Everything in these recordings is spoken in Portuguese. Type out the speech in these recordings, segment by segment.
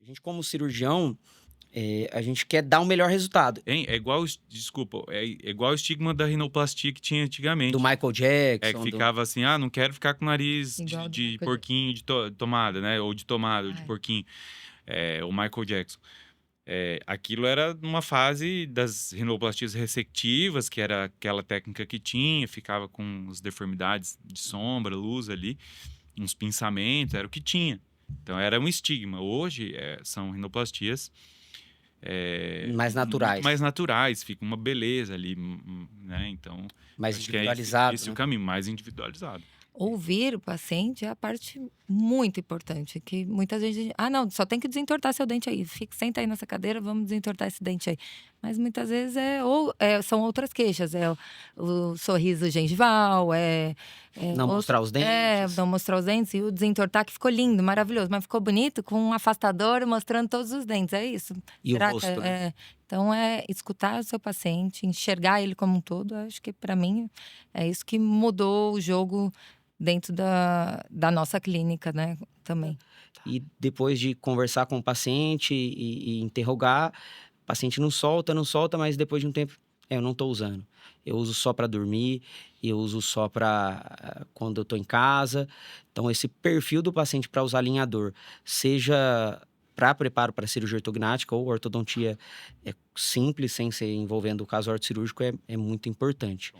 gente, como cirurgião, a gente quer dar um melhor resultado. Hein? É igual, desculpa, é igual o estigma da rinoplastia que tinha Do antigamente. Michael É que Jackson, ficava assim, não quero ficar com nariz Igual do de Michael porquinho de tomada, né? Ou de tomada, ou de Ai. porquinho. O Michael Jackson. Aquilo era uma fase das rinoplastias ressectivas, que era aquela técnica que tinha, ficava com as deformidades de sombra, luz ali, uns pinçamentos, era o que tinha. Então era um estigma. Hoje são rinoplastias mais muito naturais, mais naturais, fica uma beleza ali, né? Então, mais acho que é individualizado, esse né? o caminho, mais individualizado. Ouvir o paciente é a parte muito importante, que muitas vezes, não, só tem que desentortar seu dente aí, senta aí nessa cadeira, vamos desentortar esse dente aí. Mas muitas vezes são outras queixas, o sorriso gengival, Não mostrar os dentes. não mostrar os dentes e o desentortar que ficou lindo, maravilhoso, mas ficou bonito com um afastador mostrando todos os dentes, é isso? E o rosto, né? Então, escutar o seu paciente, enxergar ele como um todo, acho que para mim é isso que mudou o jogo dentro da nossa clínica, né, também. E depois de conversar com o paciente e interrogar, o paciente não solta, mas depois de um tempo, eu não estou usando. Eu uso só para dormir, eu uso só para quando eu estou em casa. Então, esse perfil do paciente para usar alinhador, seja para preparo para cirurgia ortognática ou ortodontia simples, sem ser envolvendo o caso ortocirúrgico, é muito importante.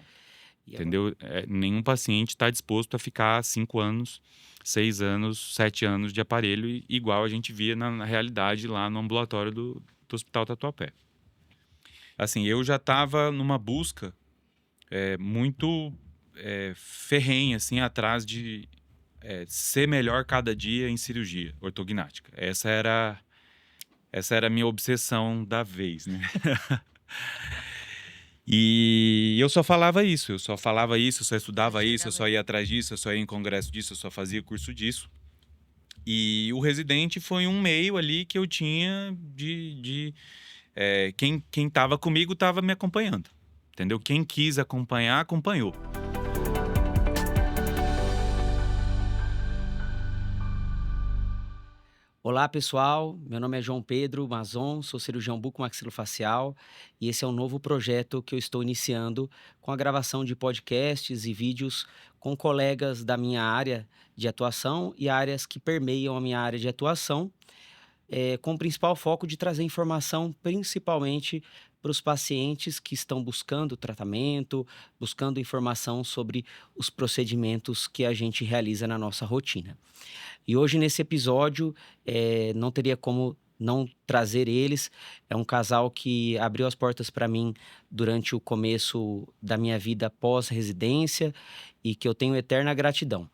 Entendeu? Nenhum paciente está disposto a ficar 5 anos, 6 anos, 7 anos de aparelho, igual a gente via na realidade lá no ambulatório do Hospital Tatuapé. Assim, eu já estava numa busca muito ferrenha, assim, atrás de ser melhor cada dia em cirurgia ortognática. Essa era a minha obsessão da vez, né? E eu só falava isso, eu só estudava isso, eu só ia atrás disso, eu só ia em congresso disso, eu só fazia curso disso. E o residente foi um meio ali que eu tinha quem estava comigo estava me acompanhando, entendeu? Quem quis acompanhar, acompanhou. Olá, pessoal. Meu nome é João Pedro Mazon, sou cirurgião bucomaxilofacial e esse é um novo projeto que eu estou iniciando com a gravação de podcasts e vídeos com colegas da minha área de atuação e áreas que permeiam a minha área de atuação, com o principal foco de trazer informação principalmente para os pacientes que estão buscando tratamento, buscando informação sobre os procedimentos que a gente realiza na nossa rotina. E hoje, nesse episódio, não teria como não trazer eles. É um casal que abriu as portas para mim durante o começo da minha vida pós-residência e que eu tenho eterna gratidão.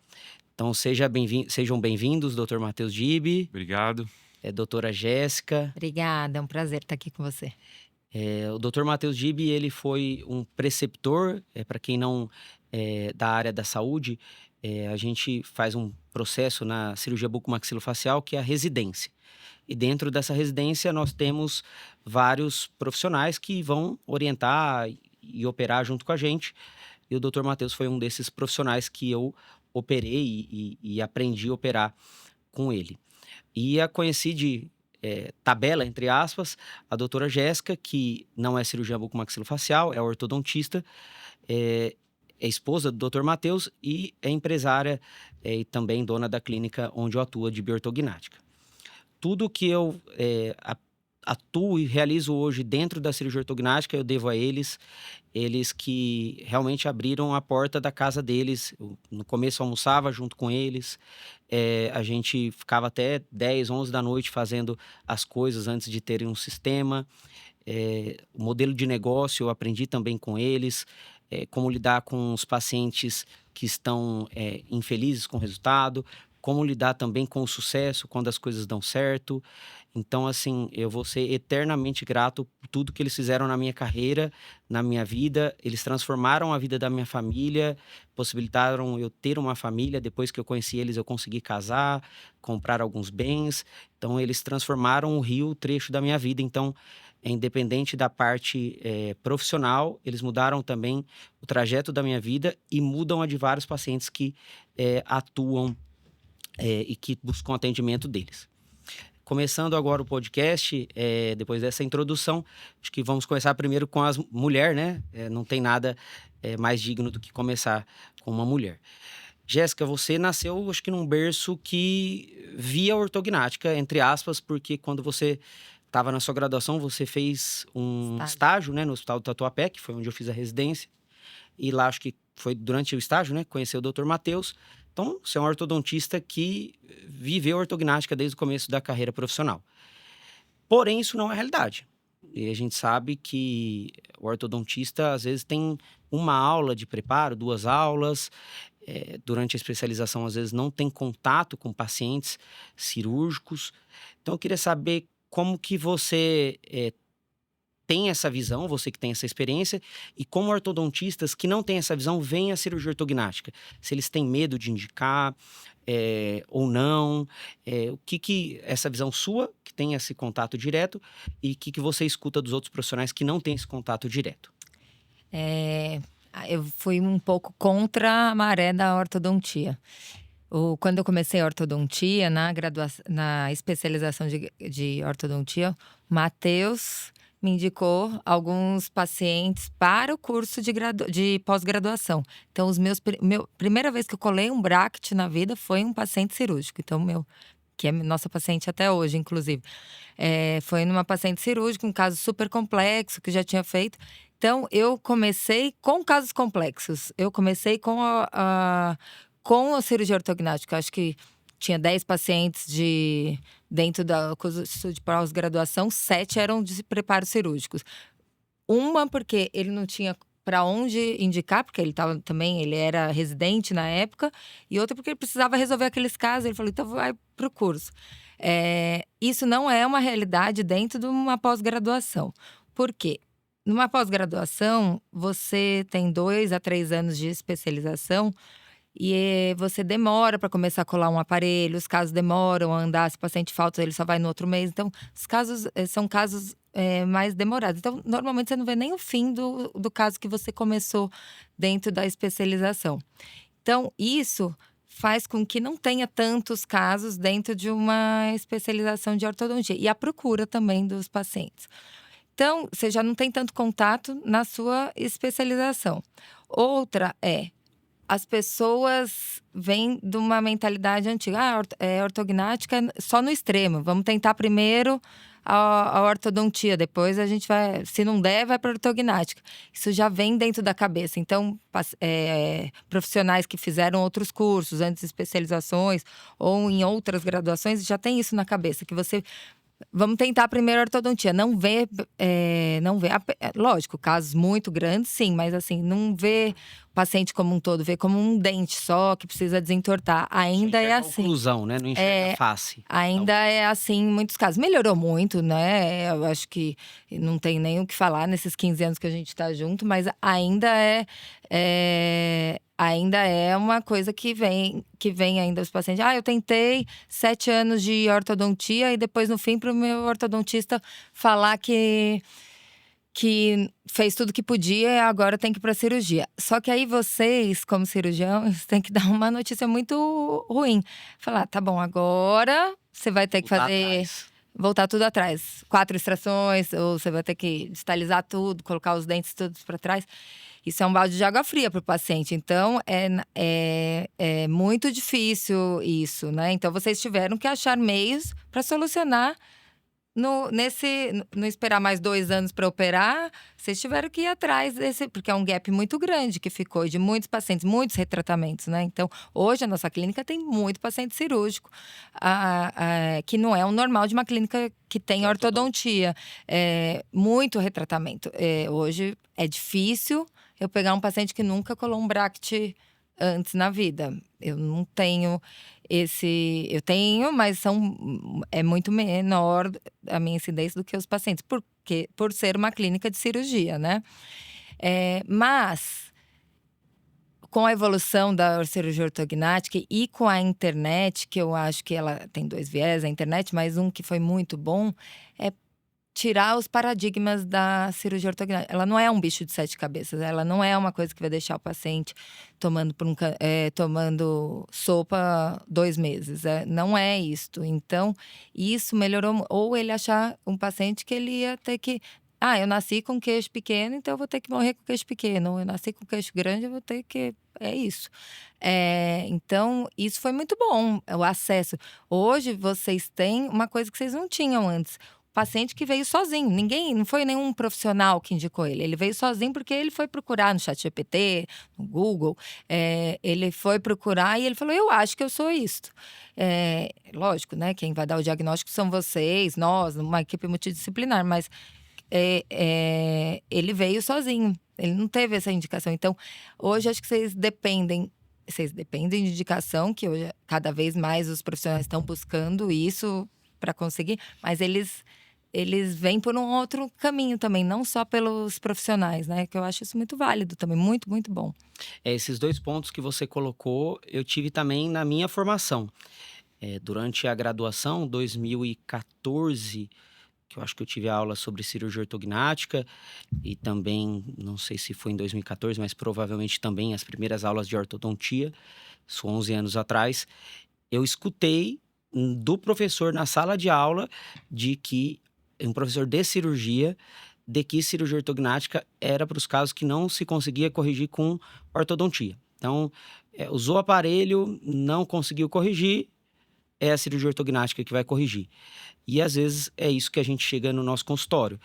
Então, sejam bem-vindos, Dr. Matheus Gibi. Obrigado. Doutora Jéssica. Obrigada, é um prazer estar aqui com você. O Dr. Matheus Gibi, ele foi um preceptor, para quem não é da área da saúde, a gente faz um processo na cirurgia bucomaxilofacial que é a residência. E dentro dessa residência nós temos vários profissionais que vão orientar e operar junto com a gente. E o Dr. Matheus foi um desses profissionais que eu operei e aprendi a operar com ele. E a conheci de tabela, entre aspas, a doutora Jéssica, que não é cirurgiã bucomaxilofacial, é ortodontista, é esposa do Dr. Matheus e é empresária e também dona da clínica onde eu atuo de bioortognática. Tudo que eu atuo e realizo hoje dentro da cirurgia ortognática eu devo a eles que realmente abriram a porta da casa deles. Eu, no começo, almoçava junto com eles, a gente ficava até 10, 11 da noite fazendo as coisas antes de terem um sistema. O modelo de negócio eu aprendi também com eles, como lidar com os pacientes que estão infelizes com o resultado, como lidar também com o sucesso quando as coisas dão certo. Então, assim, eu vou ser eternamente grato por tudo que eles fizeram na minha carreira, na minha vida. Eles transformaram a vida da minha família, possibilitaram eu ter uma família. Depois que eu conheci eles, eu consegui casar, comprar alguns bens. Então, eles transformaram o trecho da minha vida. Então, independente da parte profissional, eles mudaram também o trajeto da minha vida e mudam a de vários pacientes que atuam e que buscam atendimento deles. começando agora o podcast, depois dessa introdução, acho que vamos começar primeiro com as mulheres, né? Não tem nada mais digno do que começar com uma mulher. Jéssica, você nasceu, acho que num berço que via ortognática, entre aspas, porque quando você estava na sua graduação, você fez um estágio, né, no Hospital do Tatuapé, que foi onde eu fiz a residência. E lá, acho que foi durante o estágio, né, conheceu o Dr. Matheus. Então, você é um ortodontista que viveu ortognática desde o começo da carreira profissional. Porém, isso não é realidade. E a gente sabe que o ortodontista, às vezes, tem uma aula de preparo, 2 aulas. Durante a especialização, às vezes, não tem contato com pacientes cirúrgicos. Então, eu queria saber como que você tem essa visão, você que tem essa experiência, e como ortodontistas que não têm essa visão veem a cirurgia ortognática. Se eles têm medo de indicar ou não, o que essa visão sua, que tem esse contato direto, e o que você escuta dos outros profissionais que não têm esse contato direto? Eu fui um pouco contra a maré da ortodontia. Quando eu comecei a ortodontia, na especialização de ortodontia, Matheus me indicou alguns pacientes para o curso de pós-graduação. Então, primeira vez que eu colei um bracket na vida foi um paciente cirúrgico. Então, que é nossa paciente até hoje, inclusive. Foi numa paciente cirúrgica, um caso super complexo que já tinha feito. Então, eu comecei com casos complexos. Eu comecei com a cirurgia ortognática. Acho que tinha 10 pacientes dentro do curso de pós-graduação, 7 eram de preparos cirúrgicos. Uma, porque ele não tinha para onde indicar, porque ele era residente na época, e outra porque ele precisava resolver aqueles casos. Ele falou, então vai para o curso. Isso não é uma realidade dentro de uma pós-graduação. Por quê? Numa pós-graduação, você tem 2 a 3 anos de especialização e você demora para começar a colar um aparelho, os casos demoram a andar, se o paciente falta, ele só vai no outro mês. Então, os casos são casos mais demorados. Então, normalmente você não vê nem o fim do caso que você começou dentro da especialização. Então, isso faz com que não tenha tantos casos dentro de uma especialização de ortodontia. E a procura também dos pacientes. Então, você já não tem tanto contato na sua especialização. Outra as pessoas vêm de uma mentalidade antiga. Ortognática só no extremo. Vamos tentar primeiro a ortodontia, depois a gente vai, se não der, vai para a ortognática. Isso já vem dentro da cabeça. Então, profissionais que fizeram outros cursos, antes especializações ou em outras graduações, já tem isso na cabeça, que você... Vamos tentar primeiro a ortodontia. Não vê, lógico, casos muito grandes, sim, mas assim, não vê o paciente como um todo, vê como um dente só que precisa desentortar. Ainda é assim. Conclusão, né? Não enxerga a face. Ainda é assim em muitos casos. Melhorou muito, né? Eu acho que não tem nem o que falar nesses 15 anos que a gente está junto, mas ainda é uma coisa que vem ainda os pacientes. Eu tentei 7 anos de ortodontia e depois, no fim, para o meu ortodontista falar que fez tudo que podia e agora tem que ir para cirurgia. Só que aí vocês, como cirurgiões, têm que dar uma notícia muito ruim. Falar, tá bom, agora você vai ter que voltar tudo atrás. 4 extrações, ou você vai ter que distalizar tudo, colocar os dentes todos para trás. Isso é um balde de água fria para o paciente. Então, é muito difícil isso, né? Então, vocês tiveram que achar meios para solucionar. Não esperar mais 2 anos para operar, vocês tiveram que ir atrás desse, porque é um gap muito grande que ficou de muitos pacientes, muitos retratamentos, né? Então, hoje a nossa clínica tem muito paciente cirúrgico, que não é o normal de uma clínica que tem ortodontia. Muito retratamento. Hoje é difícil eu pegar um paciente que nunca colou um bracket antes na vida. Eu não tenho eu tenho, mas é muito menor a minha incidência do que os pacientes, por ser uma clínica de cirurgia, né? Mas com a evolução da cirurgia ortognática e com a internet, que eu acho que ela tem 2 viés, a internet, mas um que foi muito bom, tirar os paradigmas da cirurgia ortognática. Ela não é um bicho de 7 cabeças, ela não é uma coisa que vai deixar o paciente tomando sopa 2 meses, não é isto. Então, isso melhorou, ou ele achar um paciente que ele ia ter que eu nasci com queixo pequeno, então eu vou ter que morrer com queixo pequeno. Ou eu nasci com queixo grande, eu vou ter que... É isso. Então, isso foi muito bom, o acesso. Hoje, vocês têm uma coisa que vocês não tinham antes. O paciente que veio sozinho. Não foi nenhum profissional que indicou ele. Ele veio sozinho porque ele foi procurar no ChatGPT, no Google. Ele foi procurar e ele falou, eu acho que eu sou isto. Lógico, né? Quem vai dar o diagnóstico são vocês, nós, uma equipe multidisciplinar, mas... ele veio sozinho, ele não teve essa indicação. Então, hoje acho que vocês dependem de indicação, que hoje cada vez mais os profissionais estão buscando isso para conseguir, mas eles vêm por um outro caminho também, não só pelos profissionais, né? Que eu acho isso muito válido também, muito, muito bom. Esses 2 pontos que você colocou, eu tive também na minha formação. Durante a graduação, 2014, que eu acho que eu tive aula sobre cirurgia ortognática, e também, não sei se foi em 2014, mas provavelmente também as primeiras aulas de ortodontia, isso 11 anos atrás, eu escutei do professor na sala de aula um professor de cirurgia, de que cirurgia ortognática era para os casos que não se conseguia corrigir com ortodontia. Então, usou o aparelho, não conseguiu corrigir, é a cirurgia ortognática que vai corrigir. E às vezes é isso que a gente chega no nosso consultório.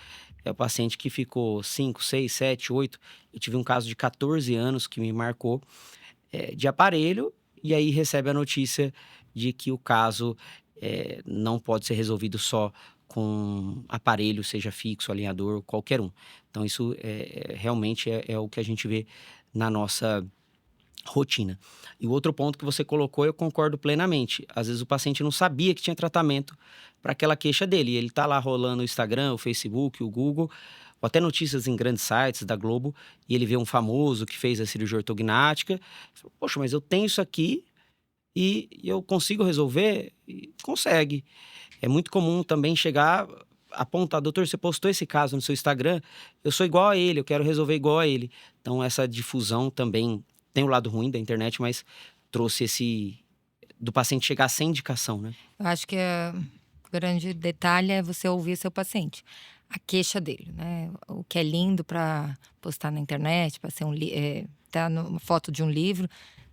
É o paciente que ficou 5, 6, 7, 8. Eu tive um caso de 14 anos que me marcou, de aparelho, e aí recebe a notícia de que o caso não pode ser resolvido só com aparelho, seja fixo, alinhador, qualquer um. Então isso realmente é o que a gente vê na nossa rotina. E o outro ponto que você colocou, eu concordo plenamente. Às vezes o paciente não sabia que tinha tratamento para aquela queixa dele. E ele tá lá rolando o Instagram, o Facebook, o Google, ou até notícias em grandes sites da Globo, e ele vê um famoso que fez a cirurgia ortognática. Fala, poxa, mas eu tenho isso aqui e eu consigo resolver? E consegue. É muito comum também chegar, apontar, doutor, você postou esse caso no seu Instagram, eu sou igual a ele, eu quero resolver igual a ele. Então essa difusão também tem o lado ruim da internet, mas trouxe esse do paciente chegar sem indicação, né? Eu acho que o grande detalhe é você ouvir seu paciente, a queixa dele, né? O que é lindo para postar na internet, para ser tá uma foto de um livro,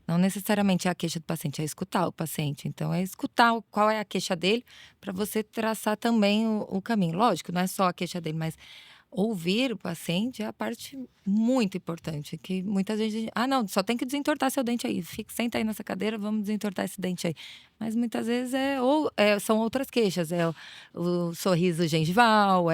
não necessariamente é a queixa do paciente, é escutar o paciente. Então, é escutar qual é a queixa dele para você traçar também o caminho. Lógico, não é só a queixa dele, mas ouvir o paciente é a parte muito importante, que muitas vezes... não, só tem que desentortar seu dente aí. Senta aí nessa cadeira, vamos desentortar esse dente aí. Mas muitas vezes são outras queixas. O sorriso gengival,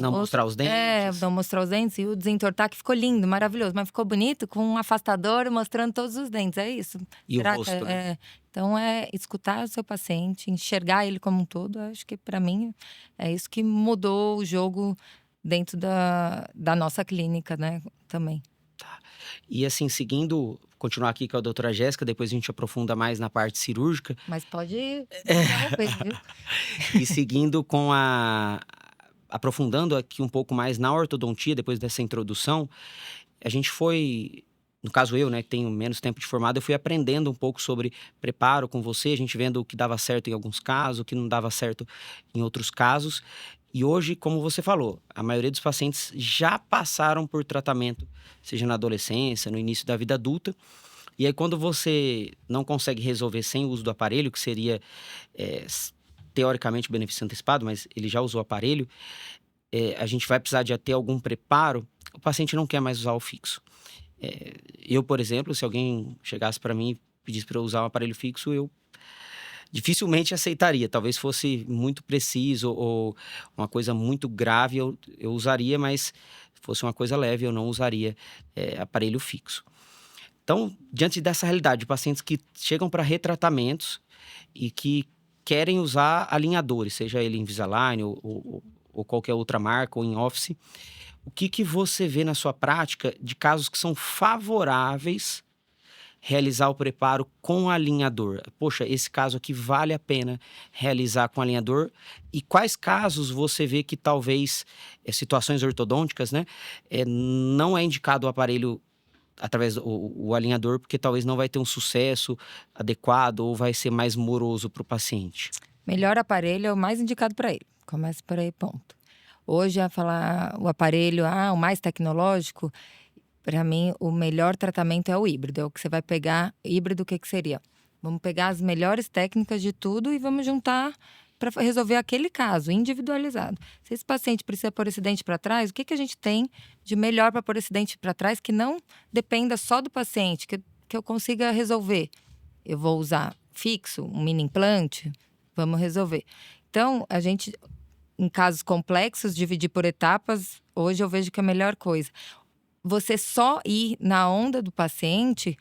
Não mostrar os dentes. Não mostrar os dentes. E o desentortar, que ficou lindo, maravilhoso. Mas ficou bonito com um afastador mostrando todos os dentes. É isso. E o rosto, né? Então, escutar o seu paciente, enxergar ele como um todo. Acho que, para mim, é isso que mudou o jogo dentro da nossa clínica, né, também. Tá. E assim, continuar aqui com a doutora Jéssica, depois a gente aprofunda mais na parte cirúrgica. Mas pode interromper, viu? E seguindo aprofundando aqui um pouco mais na ortodontia, depois dessa introdução, a gente foi, no caso eu, né, que tenho menos tempo de formado, eu fui aprendendo um pouco sobre preparo com você, a gente vendo o que dava certo em alguns casos, o que não dava certo em outros casos. E hoje, como você falou, a maioria dos pacientes já passaram por tratamento, seja na adolescência, no início da vida adulta. E aí, quando você não consegue resolver sem o uso do aparelho, que seria teoricamente benefício antecipado, mas ele já usou o aparelho, a gente vai precisar de ter algum preparo, o paciente não quer mais usar o fixo. Eu, por exemplo, se alguém chegasse para mim e pedisse para eu usar um aparelho fixo, eu dificilmente aceitaria. Talvez fosse muito preciso ou uma coisa muito grave, eu usaria, mas se fosse uma coisa leve, eu não usaria aparelho fixo. Então, diante dessa realidade, de pacientes que chegam para retratamentos e que querem usar alinhadores, seja ele Invisalign ou qualquer outra marca, ou em office, o que você vê na sua prática de casos que são favoráveis realizar o preparo com alinhador? Poxa, esse caso aqui vale a pena realizar com alinhador? E quais casos você vê que talvez, situações ortodônticas, né, não é indicado o aparelho através do alinhador, porque talvez não vai ter um sucesso adequado ou vai ser mais moroso para o paciente? Melhor aparelho é o mais indicado para ele. Começa por aí, ponto. Hoje, a falar o aparelho, o mais tecnológico, para mim, o melhor tratamento é o híbrido. É o que você vai pegar. Híbrido, o que seria? Vamos pegar as melhores técnicas de tudo e vamos juntar para resolver aquele caso, individualizado. Se esse paciente precisa pôr esse dente para trás, o que a gente tem de melhor para pôr esse dente para trás que não dependa só do paciente, que eu consiga resolver? Eu vou usar fixo, um mini implante, vamos resolver. Então, a gente, em casos complexos, dividir por etapas, hoje eu vejo que é a melhor coisa. Você só ir na onda do paciente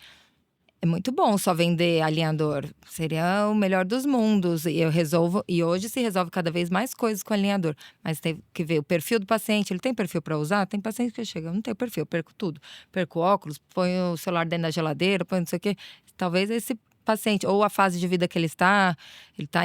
é muito bom, só vender alinhador. Seria o melhor dos mundos. E eu resolvo, e hoje se resolve cada vez mais coisas com alinhador. Mas tem que ver o perfil do paciente. Ele tem perfil para usar? Tem paciente que chega, não tem perfil, perco tudo. Perco óculos, põe o celular dentro da geladeira, põe não sei o quê. Talvez esse paciente, ou a fase de vida que ele está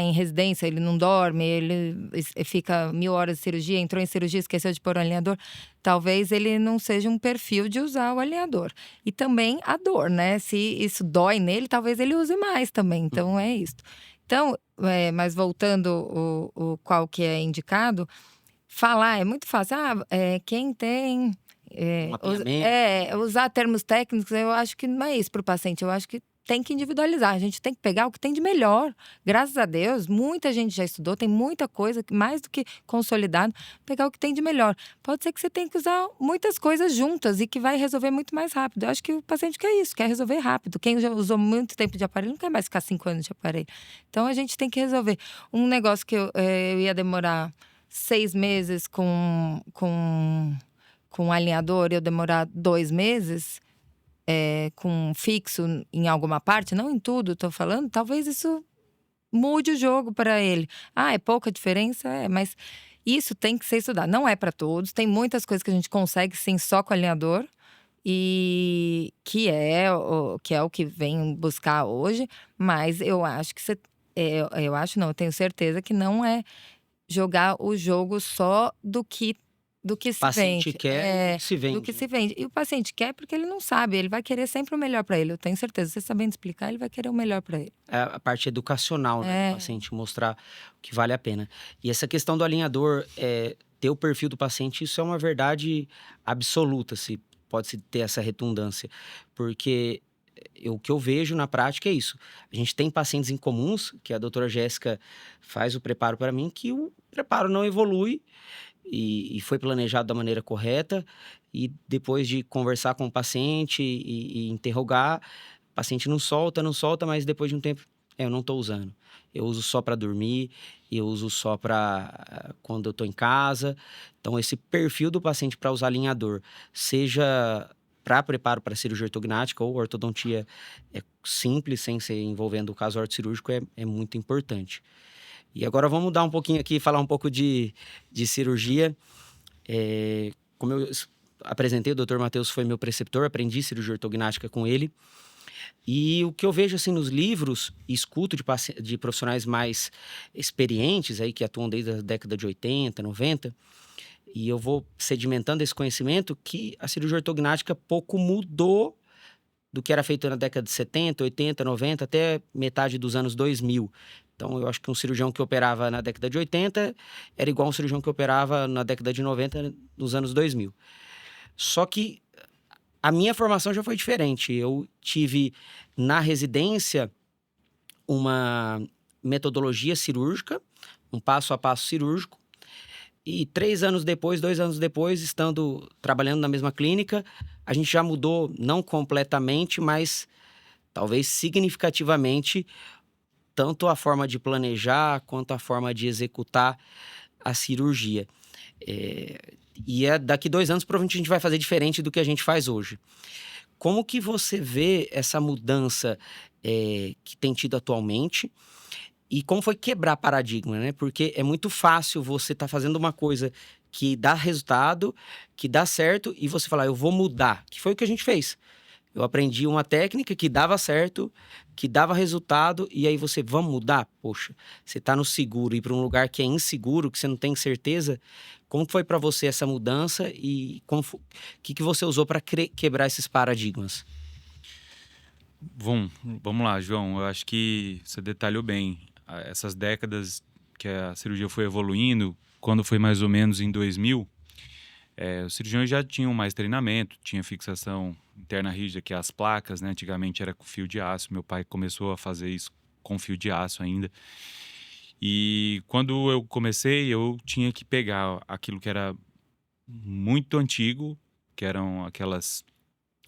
em residência, ele não dorme, ele fica 1000 horas de cirurgia, entrou em cirurgia, esqueceu de pôr o alinhador. Talvez ele não seja um perfil de usar o alinhador. E também a dor, né? Se isso dói nele, talvez ele use mais também. Então, é isso. Então, mas voltando o qual que é indicado, falar é muito fácil. Quem tem... usar termos técnicos, eu acho que não é isso para o paciente. Eu acho que tem que individualizar, a gente tem que pegar o que tem de melhor. Graças a Deus, muita gente já estudou, tem muita coisa, mais do que consolidado, pegar o que tem de melhor. Pode ser que você tenha que usar muitas coisas juntas e que vai resolver muito mais rápido. Eu acho que o paciente quer isso, quer resolver rápido. Quem já usou muito tempo de aparelho não quer mais ficar 5 anos de aparelho. Então, a gente tem que resolver. Um negócio que eu ia demorar 6 meses com alinhador, eu demorar 2 meses... com fixo em alguma parte, não em tudo, estou falando, talvez isso mude o jogo para ele. É pouca diferença? Mas isso tem que ser estudado. Não é para todos, tem muitas coisas que a gente consegue sim só com alinhador, e que é o que vem buscar hoje, mas eu acho que eu tenho certeza que não é jogar o jogo só do que se paciente vende. quer, se vende. Do que se vende. E o paciente quer porque ele não sabe, ele vai querer sempre o melhor para ele. Eu tenho certeza, você sabendo explicar, ele vai querer o melhor para ele. A parte educacional, né, do paciente, mostrar o que vale a pena. E essa questão do alinhador, ter o perfil do paciente, isso é uma verdade absoluta, se pode-se ter essa redundância. Porque o que eu vejo na prática é isso. A gente tem pacientes incomuns, que a doutora Jéssica faz o preparo para mim, que o preparo não evolui, e foi planejado da maneira correta, e depois de conversar com o paciente e interrogar, o paciente não solta, mas depois de um tempo, eu não estou usando. Eu uso só para dormir, eu uso só para quando eu estou em casa. Então, esse perfil do paciente para usar alinhador, seja para preparo para cirurgia ortognática ou ortodontia simples, sem ser envolvendo o caso ortocirúrgico, é muito importante. E agora vamos mudar um pouquinho aqui, falar um pouco de cirurgia. Como eu apresentei, o Dr. Matheus foi meu preceptor, aprendi cirurgia ortognática com ele. E o que eu vejo assim nos livros, e escuto de profissionais mais experientes, aí, que atuam desde a década de 80, 90, e eu vou sedimentando esse conhecimento, que a cirurgia ortognática pouco mudou do que era feito na década de 70, 80, 90, até metade dos anos 2000. Então, eu acho que um cirurgião que operava na década de 80 era igual a um cirurgião que operava na década de 90, nos anos 2000. Só que a minha formação já foi diferente. Eu tive, na residência, uma metodologia cirúrgica, um passo a passo cirúrgico. E 2 anos depois, trabalhando na mesma clínica, a gente já mudou, não completamente, mas talvez significativamente, tanto a forma de planejar quanto a forma de executar a cirurgia. E daqui 2 anos, provavelmente a gente vai fazer diferente do que a gente faz hoje. Como que você vê essa mudança que tem tido atualmente? E como foi quebrar paradigma, né? Porque é muito fácil você estar fazendo uma coisa que dá resultado, que dá certo, e você falar, eu vou mudar. Que foi o que a gente fez. Eu aprendi uma técnica que dava certo, que dava resultado, e aí você, vamos mudar? Poxa, você tá no seguro e ir para um lugar que é inseguro, que você não tem certeza. Como foi para você essa mudança e o que você usou para quebrar esses paradigmas? Vamos lá, João. Eu acho que você detalhou bem. Essas décadas que a cirurgia foi evoluindo, quando foi mais ou menos em 2000, os cirurgiões já tinham mais treinamento, tinha fixação interna rígida, que é as placas, né? Antigamente era com fio de aço. Meu pai começou a fazer isso com fio de aço ainda. E quando eu comecei, eu tinha que pegar aquilo que era muito antigo, que eram aquelas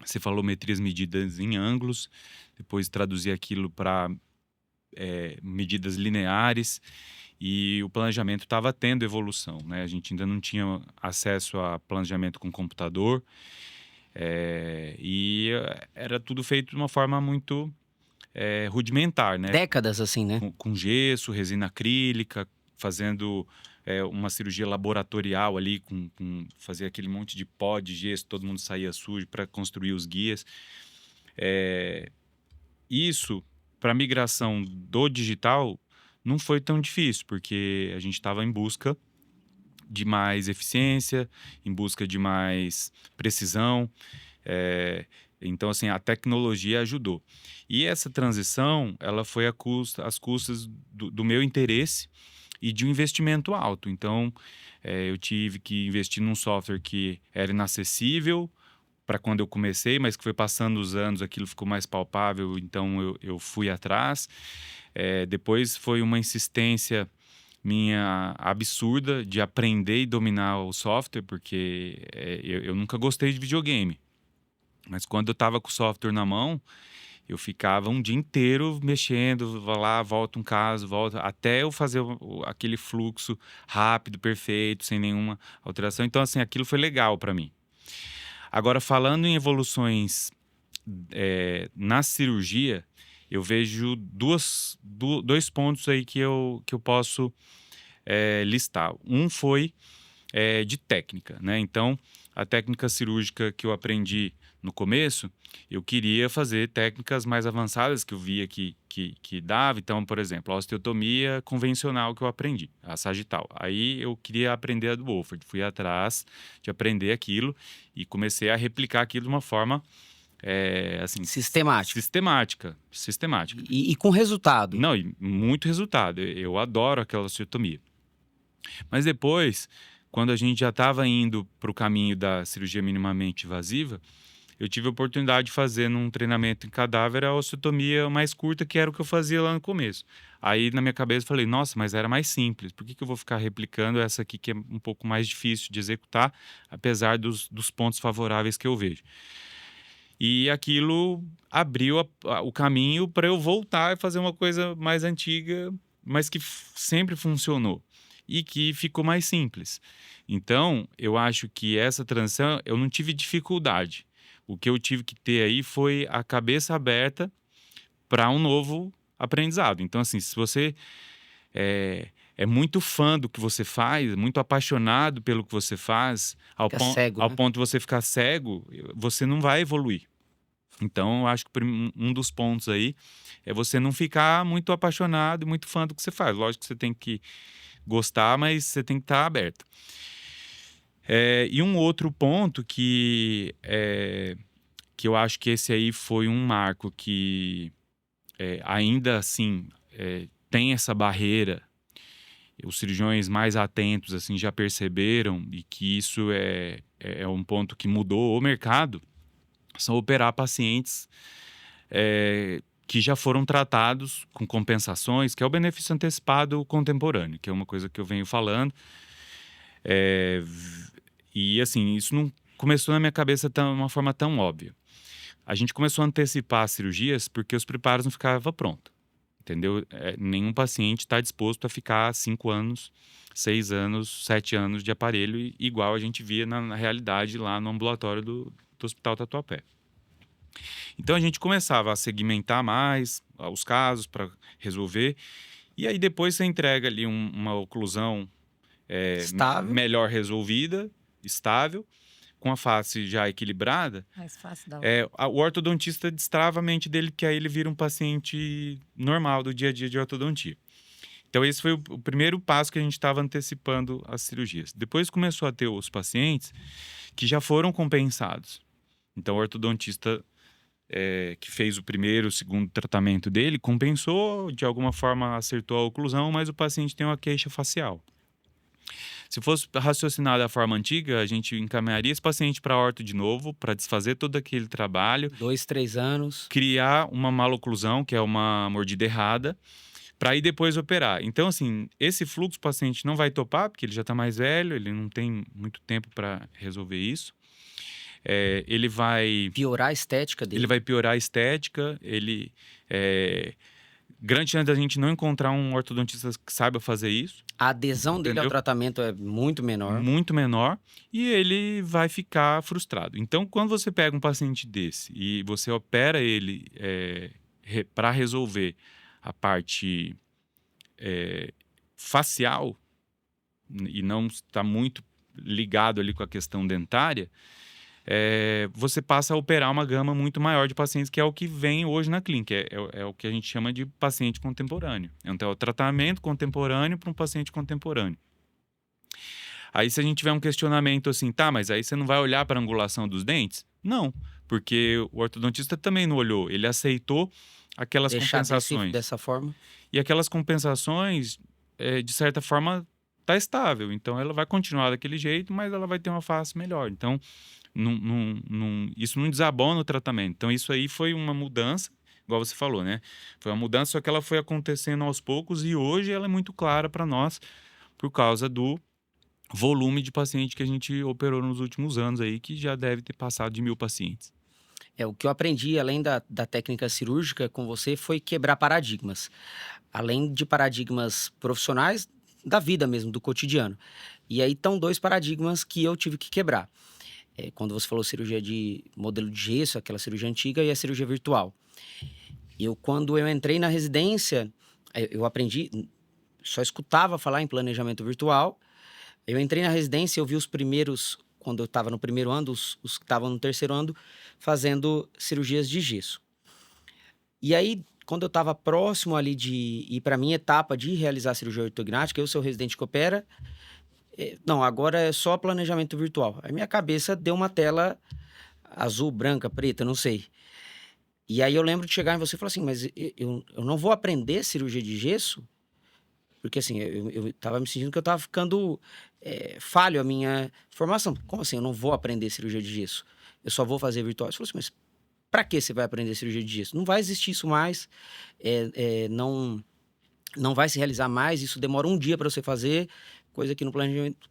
cefalometrias medidas em ângulos, depois traduzir aquilo para medidas lineares, e o planejamento estava tendo evolução, né? A gente ainda não tinha acesso a planejamento com computador, e era tudo feito de uma forma muito rudimentar, né? Décadas assim, né? Com gesso, resina acrílica, fazendo uma cirurgia laboratorial ali, fazer aquele monte de pó de gesso, todo mundo saía sujo para construir os guias. Isso, para a migração do digital, não foi tão difícil, porque a gente estava em busca de mais eficiência, em busca de mais precisão. Então, assim, a tecnologia ajudou. E essa transição, ela foi às custas do meu interesse e de um investimento alto. Então, eu tive que investir num software que era inacessível para quando eu comecei, mas que foi passando os anos, aquilo ficou mais palpável, então eu fui atrás. Depois foi uma insistência minha absurda de aprender e dominar o software, porque eu nunca gostei de videogame. Mas quando eu estava com o software na mão, eu ficava um dia inteiro mexendo, vai lá, volta um caso, volta, até eu fazer aquele fluxo rápido, perfeito, sem nenhuma alteração. Então, assim, aquilo foi legal para mim. Agora, falando em evoluções na cirurgia, eu vejo dois pontos aí que eu posso listar. Um foi de técnica, né? Então, a técnica cirúrgica que eu aprendi no começo, eu queria fazer técnicas mais avançadas que eu via que dava. Então, por exemplo, a osteotomia convencional que eu aprendi, a sagital. Aí eu queria aprender a do Wolford. Fui atrás de aprender aquilo e comecei a replicar aquilo de uma forma assim, sistemática. E com resultado. Não, e muito resultado. Eu adoro aquela osteotomia. Mas depois, quando a gente já estava indo para o caminho da cirurgia minimamente invasiva, eu tive a oportunidade de fazer num treinamento em cadáver a osteotomia mais curta, que era o que eu fazia lá no começo. Aí na minha cabeça eu falei, nossa, mas era mais simples, por que eu vou ficar replicando essa aqui que é um pouco mais difícil de executar, apesar dos pontos favoráveis que eu vejo? E aquilo abriu o caminho para eu voltar e fazer uma coisa mais antiga, mas que sempre funcionou e que ficou mais simples. Então, eu acho que essa transição, eu não tive dificuldade. O que eu tive que ter aí foi a cabeça aberta para um novo aprendizado. Então, assim, se você é muito fã do que você faz, muito apaixonado pelo que você faz, ao ponto de você ficar cego, você não vai evoluir. Então, eu acho que um dos pontos aí é você não ficar muito apaixonado e muito fã do que você faz. Lógico que você tem que gostar, mas você tem que estar aberto. E um outro ponto que eu acho que esse aí foi um marco que ainda assim tem essa barreira, os cirurgiões mais atentos assim já perceberam, e que isso é um ponto que mudou o mercado, são operar pacientes que já foram tratados com compensações, que é o benefício antecipado contemporâneo, que é uma coisa que eu venho falando. E assim, isso não começou na minha cabeça de uma forma tão óbvia. A gente começou a antecipar as cirurgias porque os preparos não ficavam prontos, entendeu? Nenhum paciente está disposto a ficar 5 anos, 6 anos, 7 anos de aparelho, igual a gente via na realidade lá no ambulatório do Hospital Tatuapé. Então a gente começava a segmentar mais os casos para resolver, e aí depois você entrega ali uma oclusão melhor resolvida, estável, com a face já equilibrada, Mais fácil da o ortodontista destrava a mente dele, que aí ele vira um paciente normal do dia a dia de ortodontia. Então, esse foi o primeiro passo que a gente estava antecipando as cirurgias. Depois começou a ter os pacientes que já foram compensados. Então, o ortodontista que fez o primeiro, o segundo tratamento dele, compensou, de alguma forma acertou a oclusão, mas o paciente tem uma queixa facial. Se fosse raciocinar da forma antiga, a gente encaminharia esse paciente para a orto de novo, para desfazer todo aquele trabalho, 2, 3 anos. criar uma maloclusão, que é uma mordida errada, para aí depois operar. Então, assim, esse fluxo o paciente não vai topar, porque ele já está mais velho, ele não tem muito tempo para resolver isso. Ele vai Piorar a estética dele. ele vai piorar a estética, grande chance da gente não encontrar um ortodontista que saiba fazer isso, A adesão dele ao Entendeu? tratamento é muito menor. muito menor, e ele vai ficar frustrado. Então, quando você pega um paciente desse e você opera ele para resolver a parte facial, e não está muito ligado ali com a questão dentária, você passa a operar uma gama muito maior de pacientes, que é o que vem hoje na clínica, é o que a gente chama de paciente contemporâneo. Então, é o tratamento contemporâneo para um paciente contemporâneo. Aí, se a gente tiver um questionamento assim, tá, mas aí você não vai olhar para a angulação dos dentes? Não, porque o ortodontista também não olhou, ele aceitou aquelas Deixar compensações. dessa forma. E aquelas compensações, de certa forma, está estável. Então, ela vai continuar daquele jeito, mas ela vai ter uma face melhor. Então, isso não desabona o tratamento. Então, isso aí foi uma mudança, igual você falou, né? Foi uma mudança, só que ela foi acontecendo aos poucos e hoje ela é muito clara para nós por causa do volume de paciente que a gente operou nos últimos anos aí, que já deve ter passado de 1.000 pacientes. O que eu aprendi, além da técnica cirúrgica com você, foi quebrar paradigmas. Além de paradigmas profissionais, da vida mesmo, do cotidiano. E aí estão 2 paradigmas que eu tive que quebrar. Quando você falou cirurgia de modelo de gesso, aquela cirurgia antiga, e a cirurgia virtual. Quando eu entrei na residência, eu aprendi, só escutava falar em planejamento virtual. Eu entrei na residência, eu vi os primeiros, quando eu estava no primeiro ano, os que estavam no terceiro ano, fazendo cirurgias de gesso. E aí, quando eu estava próximo ali de ir para a minha etapa de realizar a cirurgia ortognática, eu sou o residente que opera, não, agora é só planejamento virtual. Aí minha cabeça deu uma tela azul, branca, preta, não sei. E aí eu lembro de chegar em você e falar assim, mas eu não vou aprender cirurgia de gesso? Porque assim, eu tava me sentindo que eu tava ficando falho a minha formação. Como assim, eu não vou aprender cirurgia de gesso? Eu só vou fazer virtual? Você falou assim, mas pra que você vai aprender cirurgia de gesso? Não vai existir isso mais, não vai se realizar mais, isso demora um dia para você fazer, coisa que no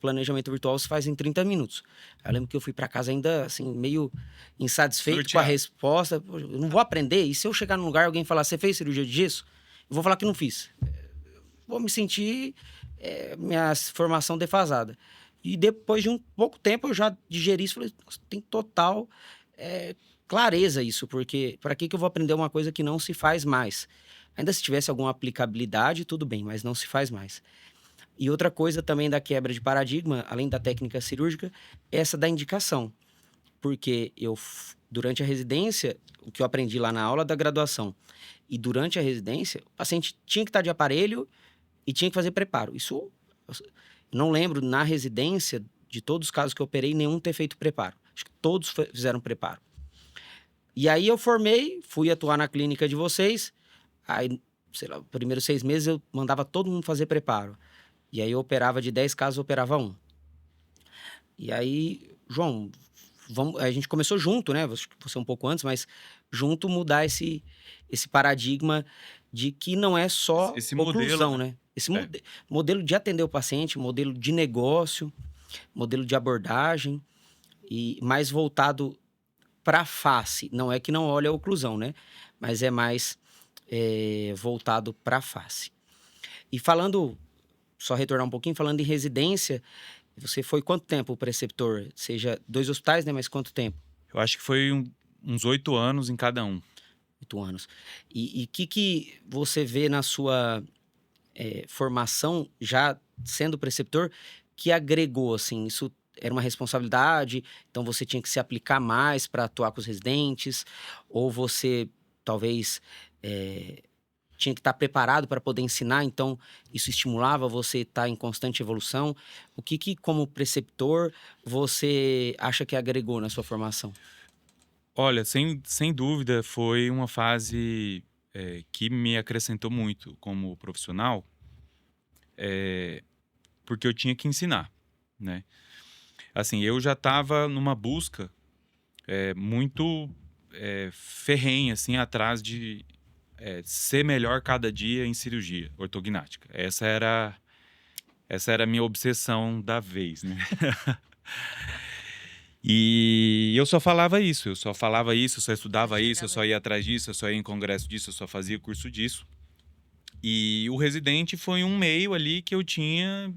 planejamento virtual se faz em 30 minutos. Eu lembro que eu fui para casa ainda, assim, meio insatisfeito com a resposta. Pô, eu não vou aprender, e se eu chegar num lugar e alguém falar, você fez cirurgia de gesso? Eu vou falar que não fiz. Vou me sentir minha formação defasada. E depois de um pouco tempo eu já digeri isso, falei, tem total clareza isso, porque para que eu vou aprender uma coisa que não se faz mais? Ainda se tivesse alguma aplicabilidade, tudo bem, mas não se faz mais. E outra coisa também da quebra de paradigma, além da técnica cirúrgica, é essa da indicação. Porque durante a residência, o que eu aprendi lá na aula da graduação, e durante a residência, o paciente tinha que estar de aparelho e tinha que fazer preparo. Isso, eu não lembro, na residência, de todos os casos que eu operei, nenhum ter feito preparo. Acho que todos fizeram preparo. E aí eu formei, fui atuar na clínica de vocês, aí, sei lá, os primeiros 6 meses eu mandava todo mundo fazer preparo. E aí eu operava de 10 casos, eu operava 1. E aí, João, a gente começou junto, né? Você um pouco antes, mas junto mudar esse paradigma de que não é só esse oclusão, modelo, né? Esse modelo de atender o paciente, modelo de negócio, modelo de abordagem, e mais voltado para a face. Não é que não olha a oclusão, né? Mas é mais voltado para a face. E falando, só retornar um pouquinho, falando em residência, você foi quanto tempo preceptor? Seja 2 hospitais, né? Mas quanto tempo? Eu acho que foi uns 8 anos em cada um. 8 anos. E o que você vê na sua formação, já sendo preceptor, que agregou, assim? Isso era uma responsabilidade, então você tinha que se aplicar mais para atuar com os residentes, ou você talvez tinha que estar preparado para poder ensinar, então isso estimulava você estar em constante evolução. O que como preceptor, você acha que agregou na sua formação? Olha, sem dúvida, foi uma fase que me acrescentou muito como profissional, porque eu tinha que ensinar, né? Assim, eu já estava numa busca muito ferrenha, assim, atrás de ser melhor cada dia em cirurgia ortognática. Essa era a minha obsessão da vez, né? E eu só falava isso, eu só estudava isso, eu só ia atrás disso, eu só ia em congresso disso, eu só fazia curso disso. E o residente foi um meio ali que eu tinha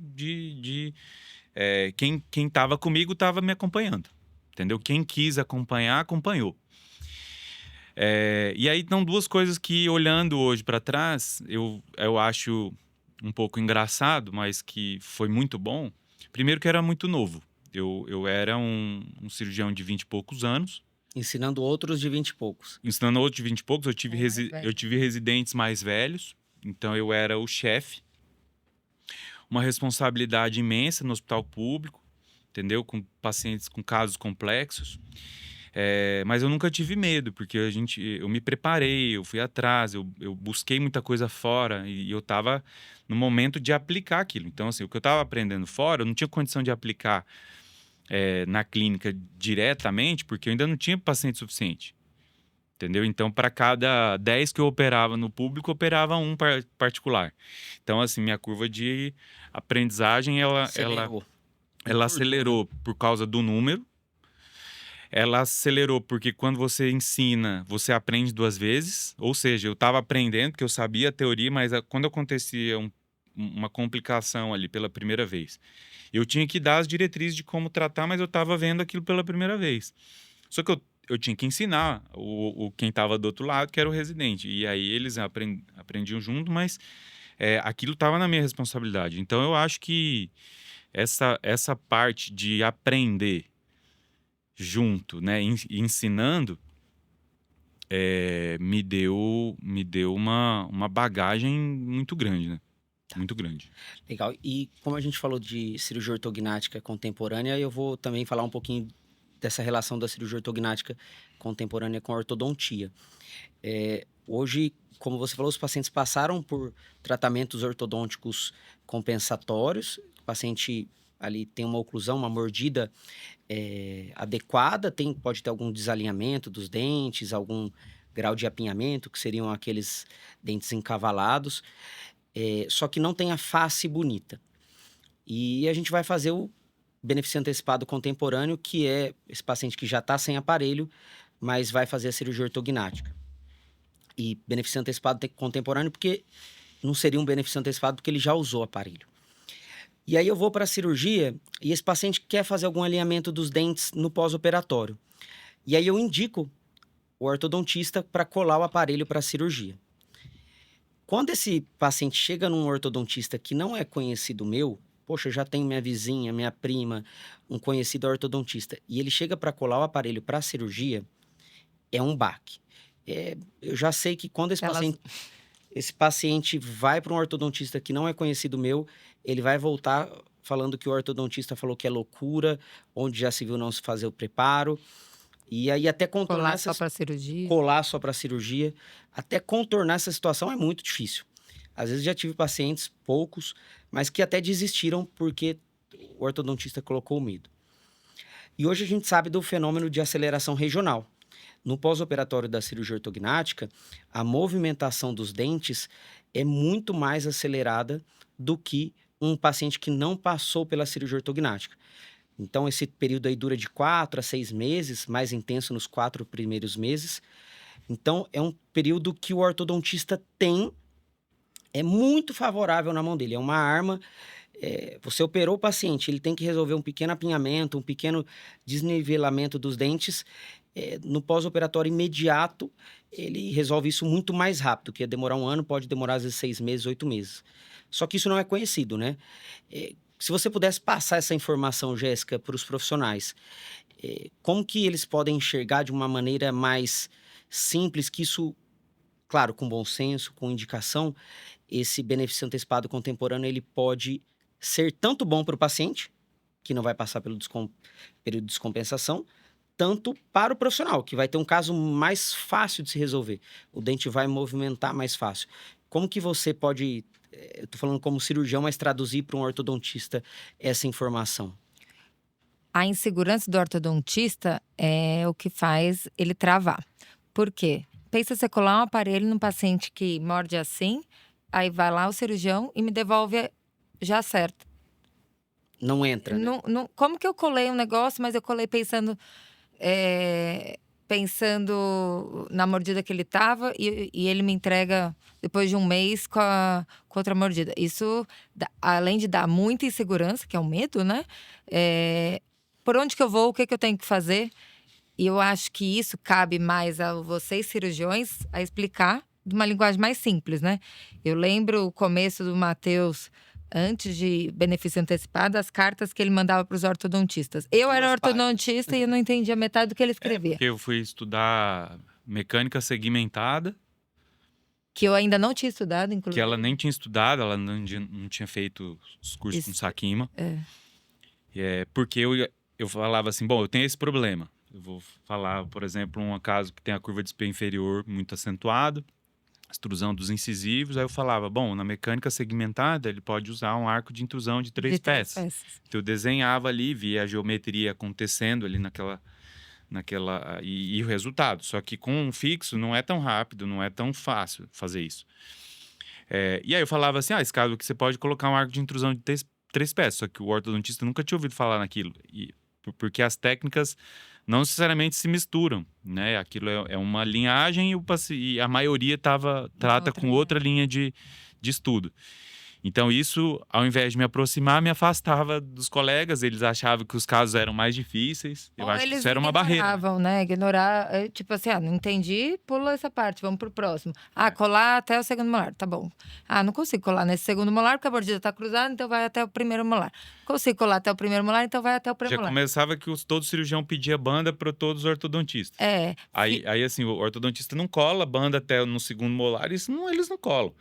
quem estava comigo estava me acompanhando, entendeu? Quem quis acompanhar, acompanhou. E aí, então, duas coisas que, olhando hoje para trás, eu acho um pouco engraçado, mas que foi muito bom. Primeiro que era muito novo. Eu era um cirurgião de 20 e poucos anos. Ensinando outros de 20 e poucos. Ensinando outros de 20 e poucos, eu tive velho. residentes mais velhos. Então, eu era o chefe. Uma responsabilidade imensa no hospital público, entendeu? Com pacientes com casos complexos. Mas eu nunca tive medo, porque eu me preparei, eu fui atrás, eu busquei muita coisa fora e eu estava no momento de aplicar aquilo. Então, assim, o que eu estava aprendendo fora, eu não tinha condição de aplicar na clínica diretamente, porque eu ainda não tinha paciente suficiente. Entendeu? Então, para cada 10 que eu operava no público, eu operava um particular. Então, assim, minha curva de aprendizagem, ela acelerou por causa do número. Ela acelerou porque quando você ensina, você aprende 2 vezes. Ou seja, eu estava aprendendo, porque eu sabia a teoria, mas quando acontecia uma complicação ali pela primeira vez, eu tinha que dar as diretrizes de como tratar, mas eu estava vendo aquilo pela primeira vez. Só que eu tinha que ensinar quem estava do outro lado, que era o residente. E aí eles aprendiam junto, mas aquilo estava na minha responsabilidade. Então, eu acho que essa parte de aprender junto, né, ensinando, me deu uma bagagem muito grande, né? Muito grande. Legal. E como a gente falou de cirurgia ortognática contemporânea, eu vou também falar um pouquinho dessa relação da cirurgia ortognática contemporânea com a ortodontia. Hoje, como você falou, os pacientes passaram por tratamentos ortodônticos compensatórios. O paciente ali tem uma oclusão, uma mordida adequada, pode ter algum desalinhamento dos dentes, algum grau de apinhamento, que seriam aqueles dentes encavalados, só que não tem a face bonita. E a gente vai fazer o benefício antecipado contemporâneo, que é esse paciente que já está sem aparelho, mas vai fazer a cirurgia ortognática. E benefício antecipado contemporâneo, porque não seria um benefício antecipado, porque ele já usou aparelho. E aí eu vou para a cirurgia e esse paciente quer fazer algum alinhamento dos dentes no pós-operatório. E aí eu indico o ortodontista para colar o aparelho para a cirurgia. Quando esse paciente chega num ortodontista que não é conhecido meu, poxa, eu já tenho minha vizinha, minha prima, um conhecido ortodontista, e ele chega para colar o aparelho para a cirurgia, é um baque. Eu já sei que quando esse paciente vai para um ortodontista que não é conhecido meu, ele vai voltar falando que o ortodontista falou que é loucura, onde já se viu não se fazer o preparo. E aí até contornar Colar só para cirurgia. Colar só para cirurgia. Até contornar essa situação é muito difícil. Às vezes já tive pacientes, poucos, mas que até desistiram porque o ortodontista colocou medo. E hoje a gente sabe do fenômeno de aceleração regional. No pós-operatório da cirurgia ortognática, a movimentação dos dentes é muito mais acelerada do que um paciente que não passou pela cirurgia ortognática. Então, esse período aí dura de 4 a 6 meses, mais intenso nos 4 primeiros meses. Então, é um período que o ortodontista é muito favorável na mão dele. É uma arma. Você operou o paciente, ele tem que resolver um pequeno apinhamento, um pequeno desnivelamento dos dentes. No pós-operatório imediato, ele resolve isso muito mais rápido, que ia demorar 1 ano, pode demorar às vezes 6 meses, 8 meses. Só que isso não é conhecido, né? Se você pudesse passar essa informação, Jéssica, para os profissionais, como que eles podem enxergar de uma maneira mais simples, que isso, claro, com bom senso, com indicação, esse benefício antecipado contemporâneo, ele pode ser tanto bom para o paciente, que não vai passar pelo período de descompensação, tanto para o profissional, que vai ter um caso mais fácil de se resolver. O dente vai movimentar mais fácil. Como que você pode, eu estou falando como cirurgião, mas traduzir para um ortodontista essa informação? A insegurança do ortodontista é o que faz ele travar. Por quê? Pensa você colar um aparelho num paciente que morde assim, aí vai lá o cirurgião e me devolve já certo. Não entra, né? Como que eu colei um negócio, mas eu colei pensando na mordida que ele tava e ele me entrega depois de um mês com outra mordida. Isso, além de dar muita insegurança, que é o medo, né? Por onde que eu vou, o que eu tenho que fazer? E eu acho que isso cabe mais a vocês, cirurgiões, a explicar de uma linguagem mais simples, né? Eu lembro o começo do Matheus, antes de benefício antecipado, as cartas que ele mandava para os ortodontistas. Eu era ortodontista e eu não entendia metade do que ele escrevia. Porque eu fui estudar mecânica segmentada, Que eu ainda não tinha estudado, inclusive. que ela nem tinha estudado, ela não tinha feito os cursos com Sakima. Porque eu falava assim, bom, eu tenho esse problema. Eu vou falar, por exemplo, um caso que tem a curva de espelho inferior muito acentuada, extrusão dos incisivos. Aí eu falava, bom, na mecânica segmentada, ele pode usar um arco de intrusão de 3 peças. Então eu desenhava ali, via a geometria acontecendo ali e o resultado. Só que com um fixo não é tão rápido, não é tão fácil fazer isso. E aí eu falava assim, esse caso que você pode colocar um arco de intrusão de 3 peças. Só que o ortodontista nunca tinha ouvido falar naquilo. Porque as técnicas não necessariamente se misturam, né? Aquilo é uma linhagem e a maioria trata com outra linha de estudo. Então isso, ao invés de me aproximar, me afastava dos colegas. Eles achavam que os casos eram mais difíceis. Eu acho que isso era uma barreira. Né? Ignorar, tipo assim, não entendi, pula essa parte, vamos pro próximo. Colar até o segundo molar, tá bom. Não consigo colar nesse segundo molar porque a mordida tá cruzada, então vai até o primeiro molar. Consigo colar até o primeiro molar, então vai até o premolar. Já começava que todo cirurgião pedia banda para todos os ortodontistas. Aí assim, o ortodontista não cola banda até no segundo molar, eles não colam.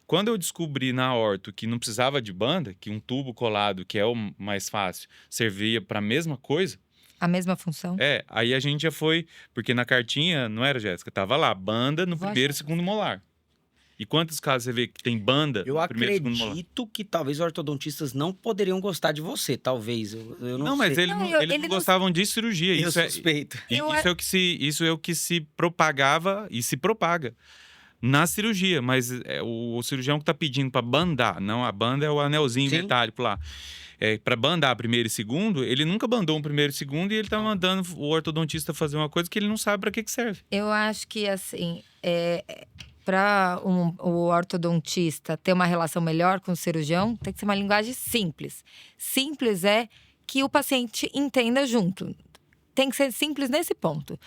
Quando eu descobri na orto que não precisava de banda, que um tubo colado, que é o mais fácil, servia para a mesma coisa. A mesma função? Aí a gente já foi, porque na cartinha, não era, Jéssica? Tava lá, banda no primeiro e segundo molar. E quantos casos você vê que tem banda no primeiro e segundo molar? Eu acredito que talvez os ortodontistas não poderiam gostar de você, talvez. Eu não sei. Mas eles não gostavam de cirurgia. Eu suspeito. Isso é o que se propagava e se propaga na cirurgia, mas o cirurgião que está pedindo para bandar, não, a banda é o anelzinho metálico lá. Para bandar primeiro e segundo, ele nunca bandou um primeiro e segundo e ele está mandando o ortodontista fazer uma coisa que ele não sabe para que serve. Eu acho que, assim, para o ortodontista ter uma relação melhor com o cirurgião, tem que ser uma linguagem simples. Simples é que o paciente entenda junto. Tem que ser simples nesse ponto.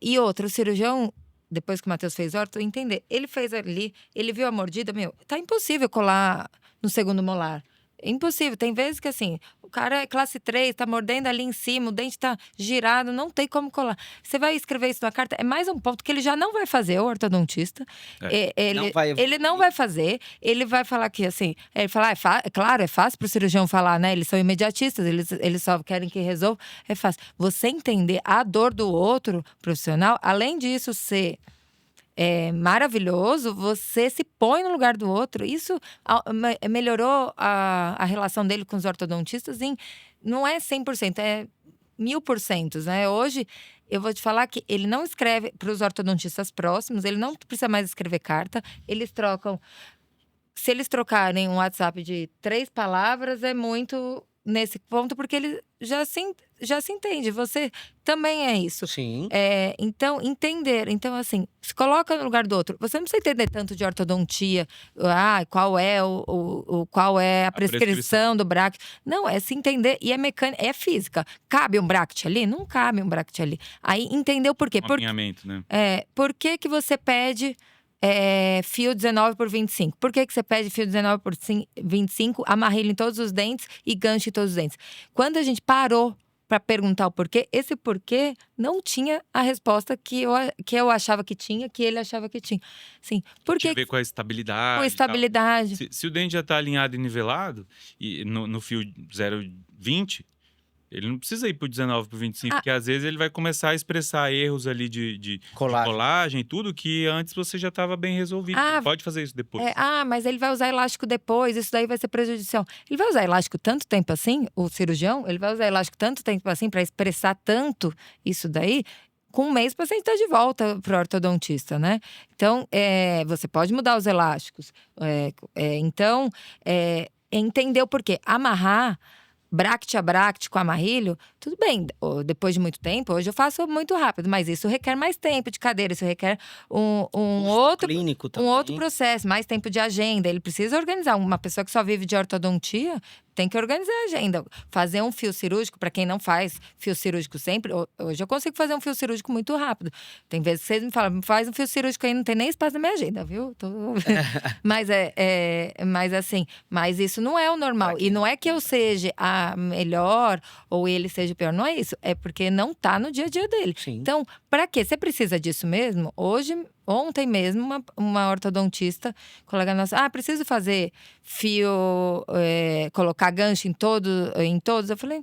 E outro, o cirurgião, depois que o Matheus fez orto, entender. Ele fez ali, ele viu a mordida, tá impossível colar no segundo molar. Impossível. Tem vezes que, assim, o cara é classe 3, tá mordendo ali em cima, o dente tá girado, não tem como colar. Você vai escrever isso na carta, é mais um ponto que ele já não vai fazer, o ortodontista. Ele não vai fazer, ele vai falar que, assim, ele fala, claro, é fácil pro cirurgião falar, né? Eles são imediatistas, eles só querem que resolva, é fácil. Você entender a dor do outro profissional, além disso ser maravilhoso, você se põe no lugar do outro. Isso melhorou a relação dele com os ortodontistas não é 100%, é 1000%, né? Hoje, eu vou te falar que ele não escreve para os ortodontistas próximos, ele não precisa mais escrever carta, eles trocam. Se eles trocarem um WhatsApp de 3 palavras, é muito nesse ponto, porque ele já se entende. Você também é isso. Sim. Então, entender. Então, assim, se coloca no lugar do outro. Você não precisa entender tanto de ortodontia. Qual é a prescrição do bracket. Não, é se entender. E é mecânica, é física. Cabe um bracket ali? Não cabe um bracket ali. Aí, entender o porquê. Um alinhamento, né? Por que você pede fio 19 por 25. Por que você pede fio 19 por 25, amarrilho em todos os dentes e gancho em todos os dentes? Quando a gente parou para perguntar o porquê, esse porquê não tinha a resposta que eu achava que tinha, que ele achava que tinha. Assim, por Tinha que a ver com a estabilidade. com e tal. estabilidade? Se o dente já está alinhado e nivelado, e no fio 0,20, ele não precisa ir pro 19 pro 25, Ah. porque às vezes ele vai começar a expressar erros ali de colagem e tudo, que antes você já estava bem resolvido. Ah, Ele pode fazer isso depois. Mas ele vai usar elástico depois, isso daí vai ser prejudicial. Ele vai usar elástico tanto tempo assim, o cirurgião? Ele vai usar elástico tanto tempo assim para expressar tanto isso daí? Com um mês o paciente está de volta pro ortodontista, né? Então, você pode mudar os elásticos. Então, entender o porquê. Amarrar bract a bract com amarrilho, tudo bem, depois de muito tempo, hoje eu faço muito rápido, mas isso requer mais tempo de cadeira, isso requer um outro clínico um também. outro processo, mais tempo de agenda. Ele precisa organizar. Uma pessoa que só vive de ortodontia tem que organizar a agenda. Fazer um fio cirúrgico, para quem não faz fio cirúrgico sempre, hoje eu consigo fazer um fio cirúrgico muito rápido. Tem vezes que vocês me falam, faz um fio cirúrgico aí, não tem nem espaço na minha agenda, viu? Mas assim, mas isso não é o normal. E não é que eu seja a melhor ou ele seja o pior, não é isso. É porque não tá no dia a dia dele. Sim. Então, para quê? Você precisa disso mesmo? Ontem mesmo, uma ortodontista, colega nossa, preciso fazer fio, colocar gancho em todos. Eu falei,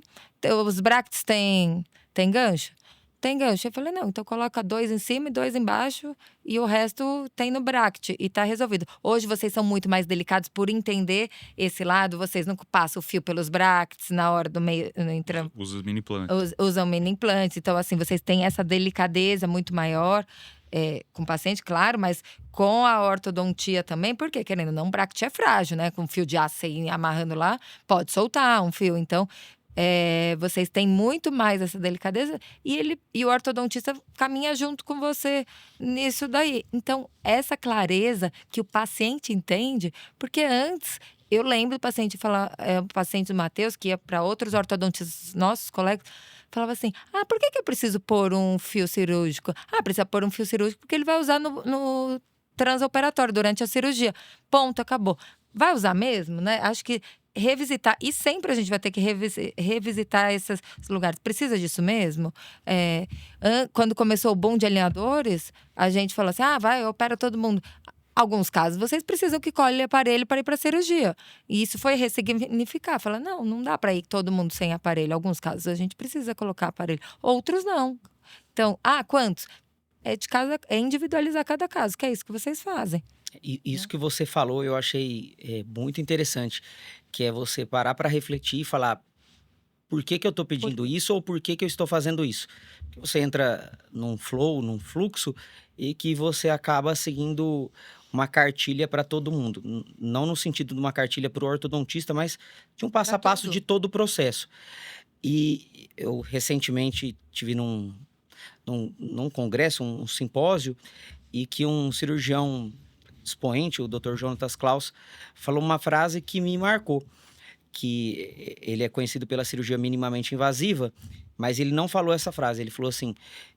os bracts têm gancho? Tem gancho. Eu falei, não, então coloca 2 em cima e 2 embaixo e o resto tem no bract e tá resolvido. Hoje vocês são muito mais delicados por entender esse lado, vocês não passam o fio pelos bracts na hora do meio. Usa os mini implantes. Usam mini implantes, então assim, vocês têm essa delicadeza muito maior. Com o paciente, claro, mas com a ortodontia também, porque querendo ou não, o bract é frágil, né? Com fio de aço aí amarrando lá, pode soltar um fio. Então, vocês têm muito mais essa delicadeza e o ortodontista caminha junto com você nisso daí. Então, essa clareza que o paciente entende, porque antes. Eu lembro do paciente falar, o paciente do Matheus, que ia para outros ortodontistas, nossos colegas, falava assim: por que eu preciso pôr um fio cirúrgico? Precisa pôr um fio cirúrgico porque ele vai usar no transoperatório durante a cirurgia. Ponto, acabou. Vai usar mesmo, né? Acho que revisitar, e sempre a gente vai ter que revisitar esses lugares. Precisa disso mesmo? Quando começou o boom de alinhadores, a gente falou assim: vai, opera todo mundo. Alguns casos, vocês precisam que colhe aparelho para ir para a cirurgia. E isso foi ressignificar. Falar, não dá para ir todo mundo sem aparelho. Alguns casos a gente precisa colocar aparelho. Outros não. Então, quantos? É individualizar cada caso, que é isso que vocês fazem. Isso que você falou, eu achei muito interessante. Que é você parar para refletir e falar, por que eu estou pedindo isso ou por que eu estou fazendo isso? Que você entra num flow, num fluxo, e que você acaba seguindo uma cartilha para todo mundo. Não no sentido de uma cartilha para o ortodontista, mas de um passo a passo de todo o processo. E eu recentemente tive num congresso, um simpósio, e que um cirurgião expoente, o Dr. Jonatas Klaus, falou uma frase que me marcou. Que ele é conhecido pela cirurgia minimamente invasiva, mas ele não falou essa frase. Ele falou assim,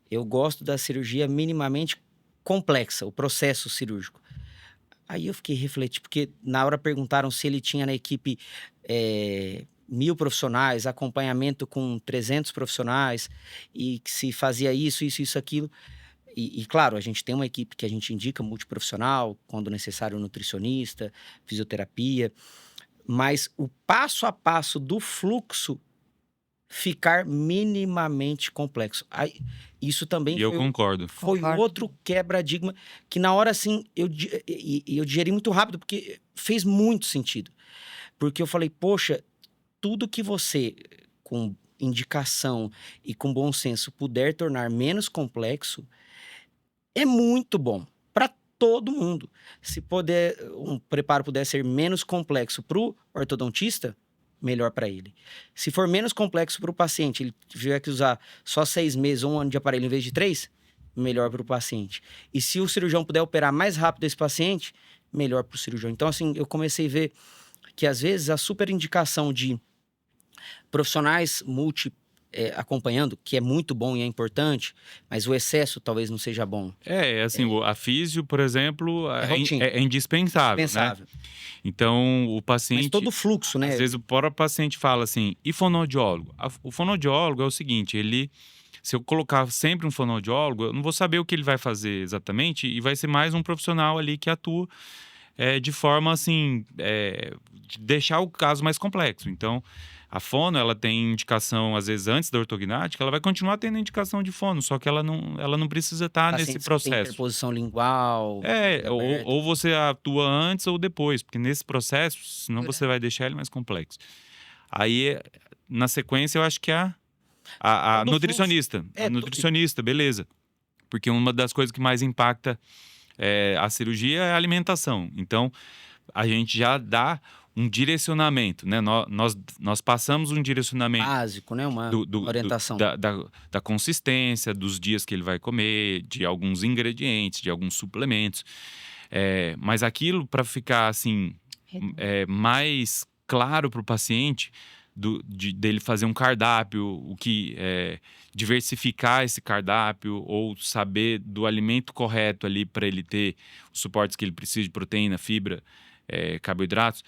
eu gosto da cirurgia minimamente complexa, o processo cirúrgico. Aí eu fiquei refletindo, porque na hora perguntaram se ele tinha na equipe 1.000 profissionais, acompanhamento com 300 profissionais, e que se fazia isso, aquilo. E claro, a gente tem uma equipe que a gente indica multiprofissional, quando necessário nutricionista, fisioterapia, mas o passo a passo do fluxo ficar minimamente complexo. Isso também eu concordo. Foi outro quebra-digma que na hora, assim, eu digeri muito rápido, porque fez muito sentido. Porque eu falei, poxa, tudo que você, com indicação e com bom senso, puder tornar menos complexo, é muito bom para todo mundo. Se um preparo puder ser menos complexo para o ortodontista, melhor para ele. Se for menos complexo para o paciente, ele tiver que usar só 6 meses ou 1 ano de aparelho em vez de 3, melhor para o paciente. E se o cirurgião puder operar mais rápido esse paciente, melhor para o cirurgião. Então, assim, eu comecei a ver que, às vezes, a super indicação de profissionais acompanhando, que é muito bom e é importante, mas o excesso talvez não seja bom. Assim, a físio, por exemplo, rotina. é indispensável, né? Dispensável. Então, o Mas paciente... todo o fluxo, né? Às vezes o próprio paciente fala assim, e fonoaudiólogo? O fonoaudiólogo é o seguinte, se eu colocar sempre um fonoaudiólogo, eu não vou saber o que ele vai fazer exatamente e vai ser mais um profissional ali que atua de forma assim, de deixar o caso mais complexo. Então, a fono, ela tem indicação, às vezes, antes da ortognática, ela vai continuar tendo indicação de fono, só que ela não precisa estar nesse Pacientes que têm processo. interposição lingual. Ou você atua antes ou depois, porque nesse processo, senão você vai deixar ele mais complexo. Aí, na sequência, eu acho que a Todo nutricionista. A nutricionista, beleza. Porque uma das coisas que mais impacta a cirurgia é a alimentação. Então, a gente já dá um direcionamento, né? Nós passamos um direcionamento básico, né? Uma orientação. Da consistência, dos dias que ele vai comer, de alguns ingredientes, de alguns suplementos. Mas aquilo, para ficar assim, mais claro para o paciente, dele fazer um cardápio, o que diversificar esse cardápio ou saber do alimento correto ali para ele ter os suportes que ele precisa de proteína, fibra, carboidratos.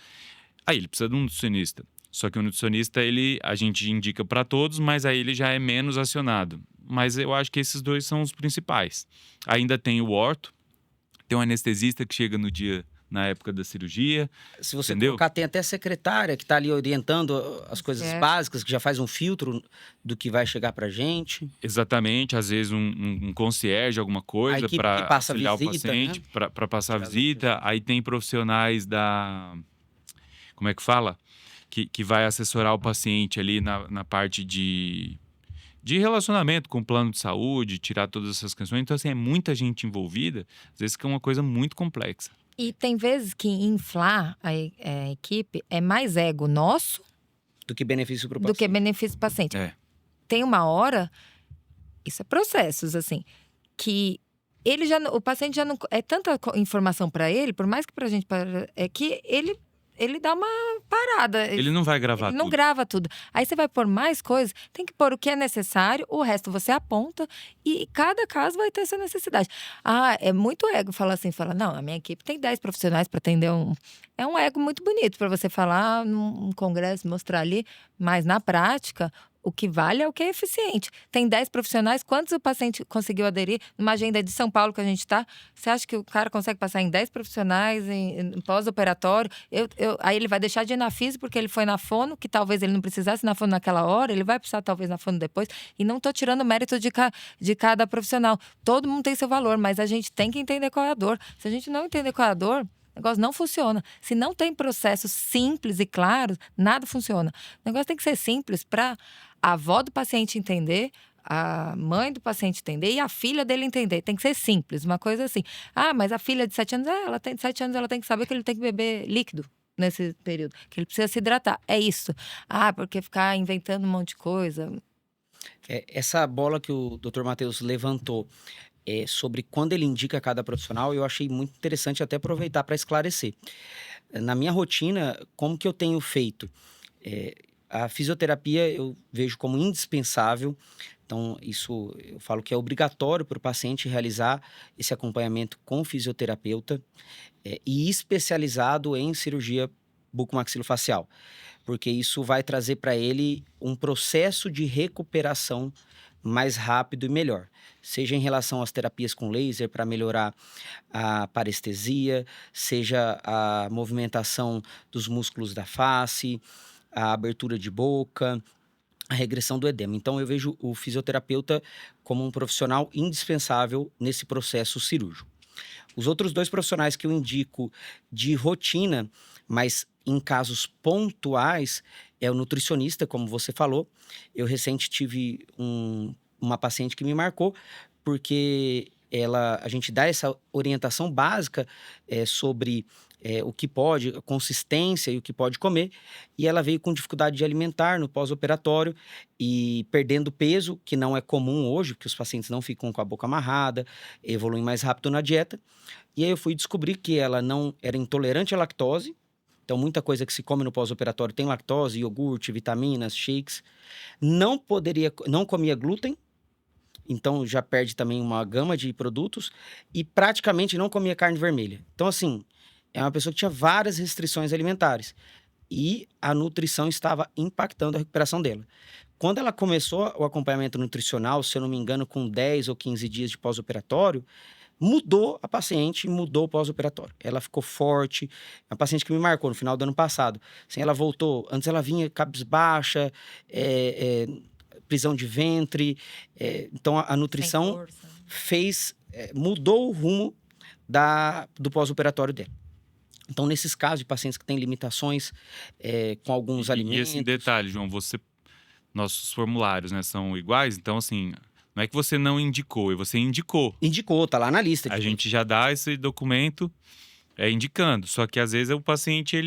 Aí ele precisa de um nutricionista. Só que o nutricionista, a gente indica para todos, mas aí ele já é menos acionado. Mas eu acho que esses dois são os principais. Ainda tem o orto, tem um anestesista que chega na época da cirurgia. Se você colocar, tem até a secretária que está ali orientando as coisas básicas, que já faz um filtro do que vai chegar pra gente. Exatamente, às vezes um concierge, alguma coisa para auxiliar o paciente, né? Para passar a visita. Aí tem profissionais como é que fala? Que vai assessorar o paciente ali na parte de relacionamento com o plano de saúde, tirar todas essas questões. Então, assim, é muita gente envolvida, às vezes que é uma coisa muito complexa. E tem vezes que inflar a equipe é mais ego nosso do que benefício para o paciente. Do que benefício do paciente. Tem uma hora, isso é processos, assim, que o paciente já não... É tanta informação para ele, por mais que pra gente... É que ele dá uma parada. Ele não vai gravar tudo. Ele não grava tudo. Aí você vai pôr mais coisas, tem que pôr o que é necessário, o resto você aponta e cada caso vai ter essa necessidade. É muito ego falar não, a minha equipe tem 10 profissionais para atender É um ego muito bonito para você falar num congresso, mostrar ali, mas na prática... O que vale é o que é eficiente. Tem 10 profissionais, quantos o paciente conseguiu aderir? Numa agenda de São Paulo que a gente está, você acha que o cara consegue passar em 10 profissionais em pós-operatório? Aí ele vai deixar de ir na física porque ele foi na fono, que talvez ele não precisasse na fono naquela hora, ele vai precisar talvez na fono depois. E não estou tirando mérito de cada profissional. Todo mundo tem seu valor, mas a gente tem que entender qual é a dor. Se a gente não entender qual é a dor... O negócio não funciona. Se não tem processos simples e claros, nada funciona. O negócio tem que ser simples para a avó do paciente entender, a mãe do paciente entender e a filha dele entender. Tem que ser simples, uma coisa assim. Mas a filha de 7 anos, ela tem 7 anos, ela tem que saber que ele tem que beber líquido nesse período, que ele precisa se hidratar. É isso. Porque ficar inventando um monte de coisa. Essa bola que o Dr. Matheus levantou, sobre quando ele indica cada profissional, eu achei muito interessante até aproveitar para esclarecer. Na minha rotina, como que eu tenho feito? A fisioterapia eu vejo como indispensável, então isso eu falo que é obrigatório para o paciente realizar esse acompanhamento com o fisioterapeuta e especializado em cirurgia bucomaxilofacial, porque isso vai trazer para ele um processo de recuperação mais rápido e melhor, seja em relação às terapias com laser para melhorar a parestesia, seja a movimentação dos músculos da face, a abertura de boca, a regressão do edema. Então eu vejo o fisioterapeuta como um profissional indispensável nesse processo cirúrgico. Os outros 2 profissionais que eu indico de rotina, mas em casos pontuais, é o nutricionista, como você falou. Eu recente tive uma paciente que me marcou, porque a gente dá essa orientação básica sobre o que pode, a consistência e o que pode comer, e ela veio com dificuldade de alimentar no pós-operatório e perdendo peso, que não é comum hoje, porque os pacientes não ficam com a boca amarrada, evoluem mais rápido na dieta. E aí eu fui descobrir que ela não era intolerante à lactose, Então, muita coisa que se come no pós-operatório tem lactose, iogurte, vitaminas, shakes. Não comia glúten, então já perde também uma gama de produtos. E praticamente não comia carne vermelha. Então, assim, é uma pessoa que tinha várias restrições alimentares. E a nutrição estava impactando a recuperação dela. Quando ela começou o acompanhamento nutricional, se eu não me engano, com 10 ou 15 dias de pós-operatório, mudou a paciente, mudou o pós-operatório. Ela ficou forte. É uma paciente que me marcou no final do ano passado. Assim, ela voltou, antes ela vinha cabisbaixa, prisão de ventre. Então a Sem nutrição força. mudou o rumo do pós-operatório dela. Então, nesses casos de pacientes que têm limitações com alguns E alimentos... esse detalhe, João, nossos formulários, né, são iguais, então assim, não é que você não indicou, você indicou. Indicou, tá lá na lista. A gente já dá esse documento indicando, só que às vezes o paciente,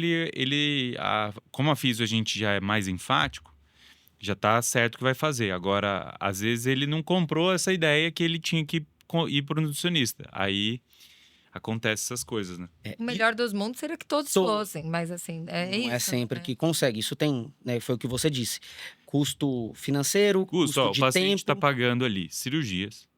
como a físio a gente já é mais enfático, já tá certo o que vai fazer. Agora, às vezes ele não comprou essa ideia que ele tinha que ir pro nutricionista. Aí acontece essas coisas, né? O melhor dos mundos seria que todos fossem, mas assim, não isso. é sempre que consegue. Isso tem, né, foi o que você disse. Custo financeiro, custo o de paciente tempo. está pagando ali cirurgias,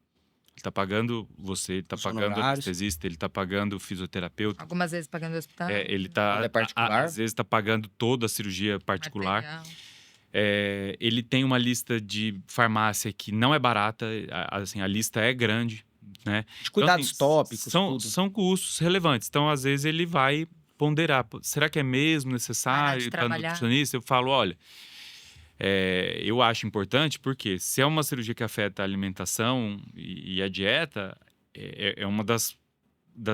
ele está pagando você, ele está Os pagando honorários. anestesista, ele está pagando fisioterapeuta, Algumas vezes pagando o hospital. ele tá, Quando é particular. às vezes está pagando toda a cirurgia particular. material. Ele tem uma lista de farmácia que não é barata, assim, a lista é grande, né? De cuidados assim, tópicos, tudo. são custos relevantes. Então, às vezes, ele vai ponderar. Será que é mesmo necessário para trabalhar. nutricionista? Eu falo, olha, eu acho importante porque se é uma cirurgia que afeta a alimentação e a dieta, é uma das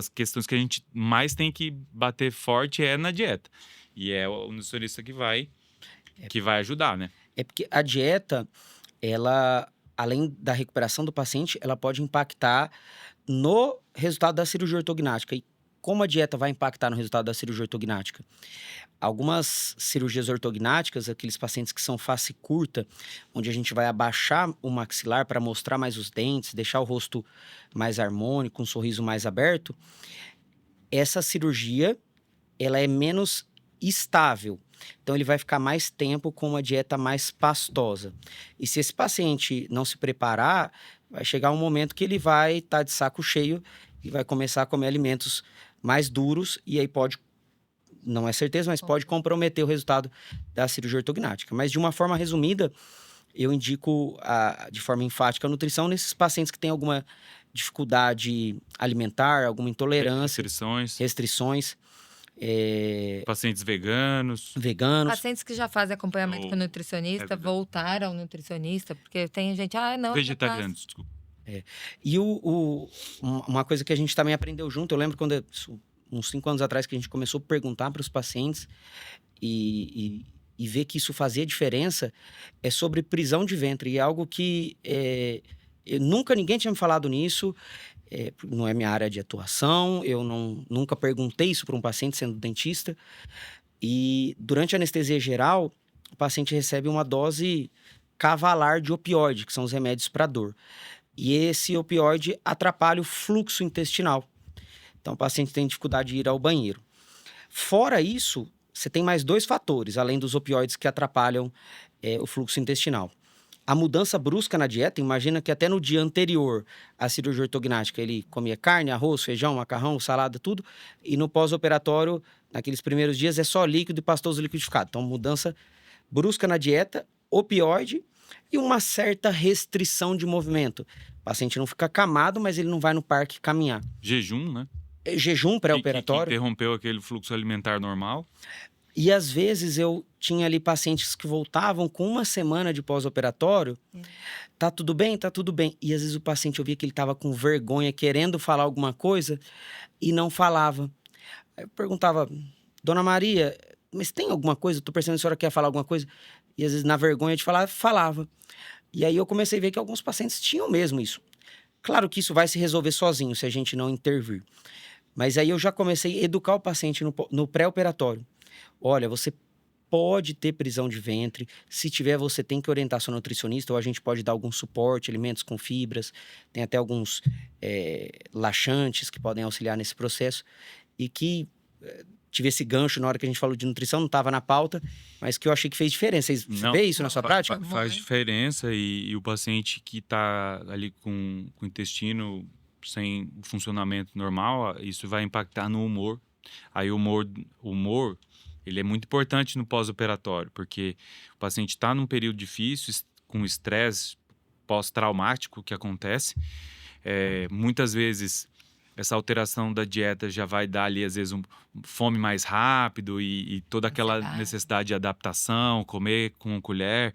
questões que a gente mais tem que bater forte na dieta. E é o nutricionista que vai ajudar, né? É porque a dieta, ela, além da recuperação do paciente, ela pode impactar no resultado da cirurgia ortognática. E como a dieta vai impactar no resultado da cirurgia ortognática? Algumas cirurgias ortognáticas, aqueles pacientes que são face curta, onde a gente vai abaixar o maxilar para mostrar mais os dentes, deixar o rosto mais harmônico, um sorriso mais aberto, essa cirurgia, ela é menos estável. Então, ele vai ficar mais tempo com uma dieta mais pastosa. E se esse paciente não se preparar, vai chegar um momento que ele vai estar de saco cheio e vai começar a comer alimentos mais duros e aí pode, não é certeza, mas pode comprometer o resultado da cirurgia ortognática. Mas, de uma forma resumida, eu indico de forma enfática a nutrição nesses pacientes que têm alguma dificuldade alimentar, alguma intolerância, restrições. Pacientes veganos. Pacientes que já fazem acompanhamento com o nutricionista, voltar ao nutricionista, porque tem gente, não... Vegetarianos, desculpa. E uma coisa que a gente também aprendeu junto, eu lembro quando, uns 5 anos atrás, que a gente começou a perguntar para os pacientes e ver que isso fazia diferença, é sobre prisão de ventre. E é algo que ninguém tinha me falado nisso. Não é minha área de atuação, eu nunca perguntei isso para um paciente sendo dentista. E durante a anestesia geral, o paciente recebe uma dose cavalar de opioide, que são os remédios para dor. E esse opioide atrapalha o fluxo intestinal. Então, o paciente tem dificuldade de ir ao banheiro. Fora isso, você tem mais 2 fatores, além dos opioides que atrapalham o fluxo intestinal. A mudança brusca na dieta, imagina que até no dia anterior à cirurgia ortognática ele comia carne, arroz, feijão, macarrão, salada, tudo. E no pós-operatório, naqueles primeiros dias, é só líquido e pastoso liquidificado. Então, mudança brusca na dieta, opioide e uma certa restrição de movimento. O paciente não fica acamado, mas ele não vai no parque caminhar. Jejum, né? Jejum pré-operatório. Que interrompeu aquele fluxo alimentar normal. E às vezes eu tinha ali pacientes que voltavam com 1 semana de pós-operatório. Tá tudo bem? Tá tudo bem. E às vezes o paciente, eu via que ele tava com vergonha, querendo falar alguma coisa e não falava. Aí eu perguntava, Dona Maria, mas tem alguma coisa? Tô percebendo que a senhora quer falar alguma coisa? E às vezes na vergonha de falar, falava. E aí eu comecei a ver que alguns pacientes tinham mesmo isso. Claro que isso vai se resolver sozinho se a gente não intervir. Mas aí eu já comecei a educar o paciente no pré-operatório. Olha, você pode ter prisão de ventre. Se tiver, você tem que orientar seu nutricionista, ou a gente pode dar algum suporte, alimentos com fibras. Tem até alguns laxantes que podem auxiliar nesse processo. E que tive esse gancho na hora que a gente falou de nutrição, não estava na pauta, mas que eu achei que fez diferença. Você Não, vê isso na sua prática? faz diferença e o paciente que está ali com o intestino sem o funcionamento normal, isso vai impactar no humor. Aí o humor, ele é muito importante no pós-operatório, porque o paciente está num período difícil, com estresse pós-traumático que acontece. Muitas vezes essa alteração da dieta já vai dar ali, às vezes, fome mais rápido e toda aquela necessidade de adaptação, comer com colher.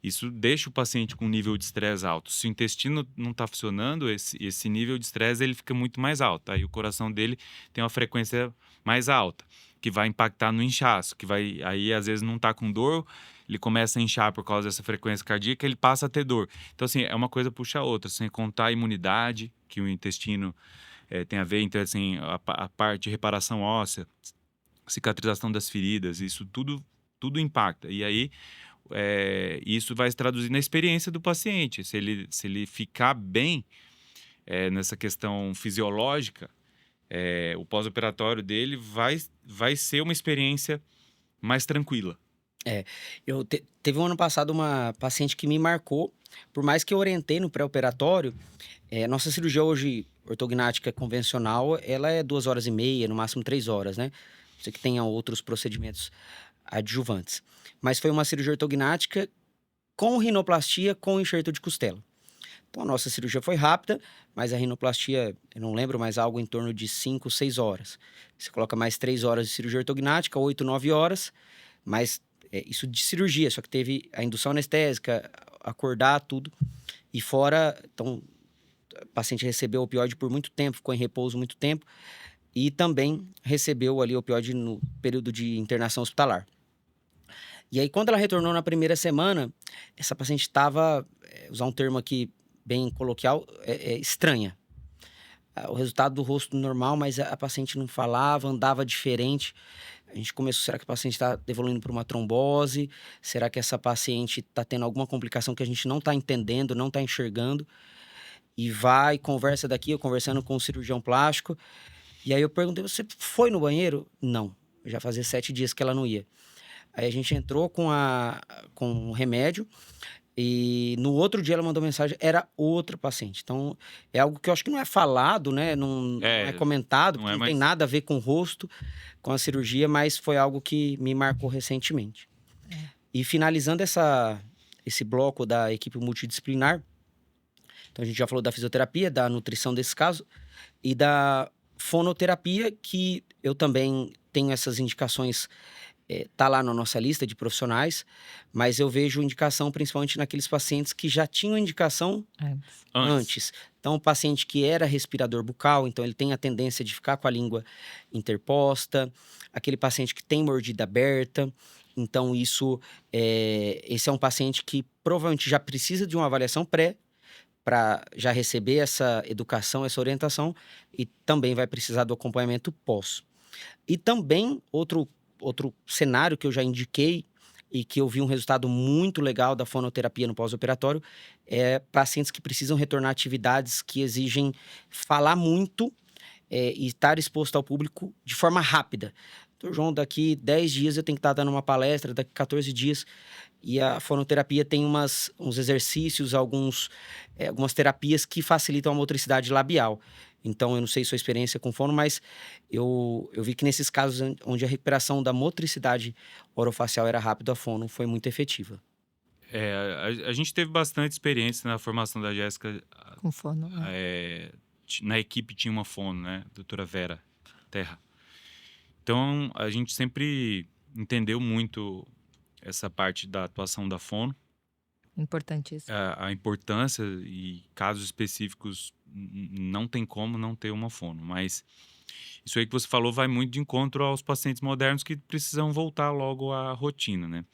Isso deixa o paciente com um nível de estresse alto. Se o intestino não está funcionando, esse nível de estresse ele fica muito mais alto. Aí o coração dele tem uma frequência mais alta, que vai impactar no inchaço, aí às vezes não está com dor, ele começa a inchar por causa dessa frequência cardíaca, ele passa a ter dor. Então, assim, é uma coisa puxa a outra, sem contar a imunidade, que o intestino tem a ver, então, assim, a parte de reparação óssea, cicatrização das feridas, isso tudo impacta. E aí, isso vai se traduzir na experiência do paciente. Se ele ficar bem nessa questão fisiológica, o pós-operatório dele vai ser uma experiência mais tranquila. Teve um ano passado uma paciente que me marcou, por mais que eu orientei no pré-operatório, nossa cirurgia hoje, ortognática convencional, ela é 2h30, no máximo 3 horas, né? Você que tenha outros procedimentos adjuvantes. Mas foi uma cirurgia ortognática com rinoplastia, com enxerto de costela. Então a nossa cirurgia foi rápida, mas a rinoplastia, eu não lembro, mas algo em torno de 5, 6 horas. Você coloca mais 3 horas de cirurgia ortognática, 8, 9 horas, mas isso de cirurgia, só que teve a indução anestésica, acordar, tudo. E fora, então, o paciente recebeu opioide por muito tempo, ficou em repouso muito tempo, e também recebeu ali opioide no período de internação hospitalar. E aí, quando ela retornou na primeira semana, essa paciente estava, usar um termo aqui bem coloquial, estranha. O resultado do rosto normal, mas a paciente não falava, andava diferente. A gente começou, será que a paciente está evoluindo para uma trombose? Será que essa paciente está tendo alguma complicação que a gente não está entendendo, não está enxergando? E vai, conversa daqui, eu conversando com o cirurgião plástico. E aí eu perguntei, você foi no banheiro? Não, já fazia 7 dias que ela não ia. Aí a gente entrou com o remédio e no outro dia ela mandou mensagem, era outra paciente. Então, é algo que eu acho que não é falado, né? Não é comentado, porque não tem nada a ver com o rosto, com a cirurgia, mas foi algo que me marcou recentemente. E finalizando esse bloco da equipe multidisciplinar, então a gente já falou da fisioterapia, da nutrição desse caso, e da fonoterapia, que eu também tenho essas indicações, tá lá na nossa lista de profissionais, mas eu vejo indicação principalmente naqueles pacientes que já tinham indicação antes. Então, o paciente que era respirador bucal, então ele tem a tendência de ficar com a língua interposta, aquele paciente que tem mordida aberta, então esse é um paciente que provavelmente já precisa de uma avaliação para já receber essa educação, essa orientação, e também vai precisar do acompanhamento pós. E também, outro cenário que eu já indiquei e que eu vi um resultado muito legal da fonoterapia no pós-operatório é pacientes que precisam retornar a atividades que exigem falar muito e estar exposto ao público de forma rápida. Então, João, daqui 10 dias eu tenho que estar dando uma palestra, daqui 14 dias... E a fonoterapia tem uns exercícios, algumas terapias que facilitam a motricidade labial. Então, eu não sei sua experiência com fono, mas eu vi que nesses casos onde a recuperação da motricidade orofacial era rápida, a fono foi muito efetiva. A gente teve bastante experiência na formação da Jéssica. Com fono. Na equipe tinha uma fono, né? Doutora Vera Terra. Então, a gente sempre entendeu muito essa parte da atuação da fono. Importantíssimo. A importância e casos específicos não tem como não ter uma fono, mas isso aí que você falou vai muito de encontro aos pacientes modernos que precisam voltar logo à rotina, né?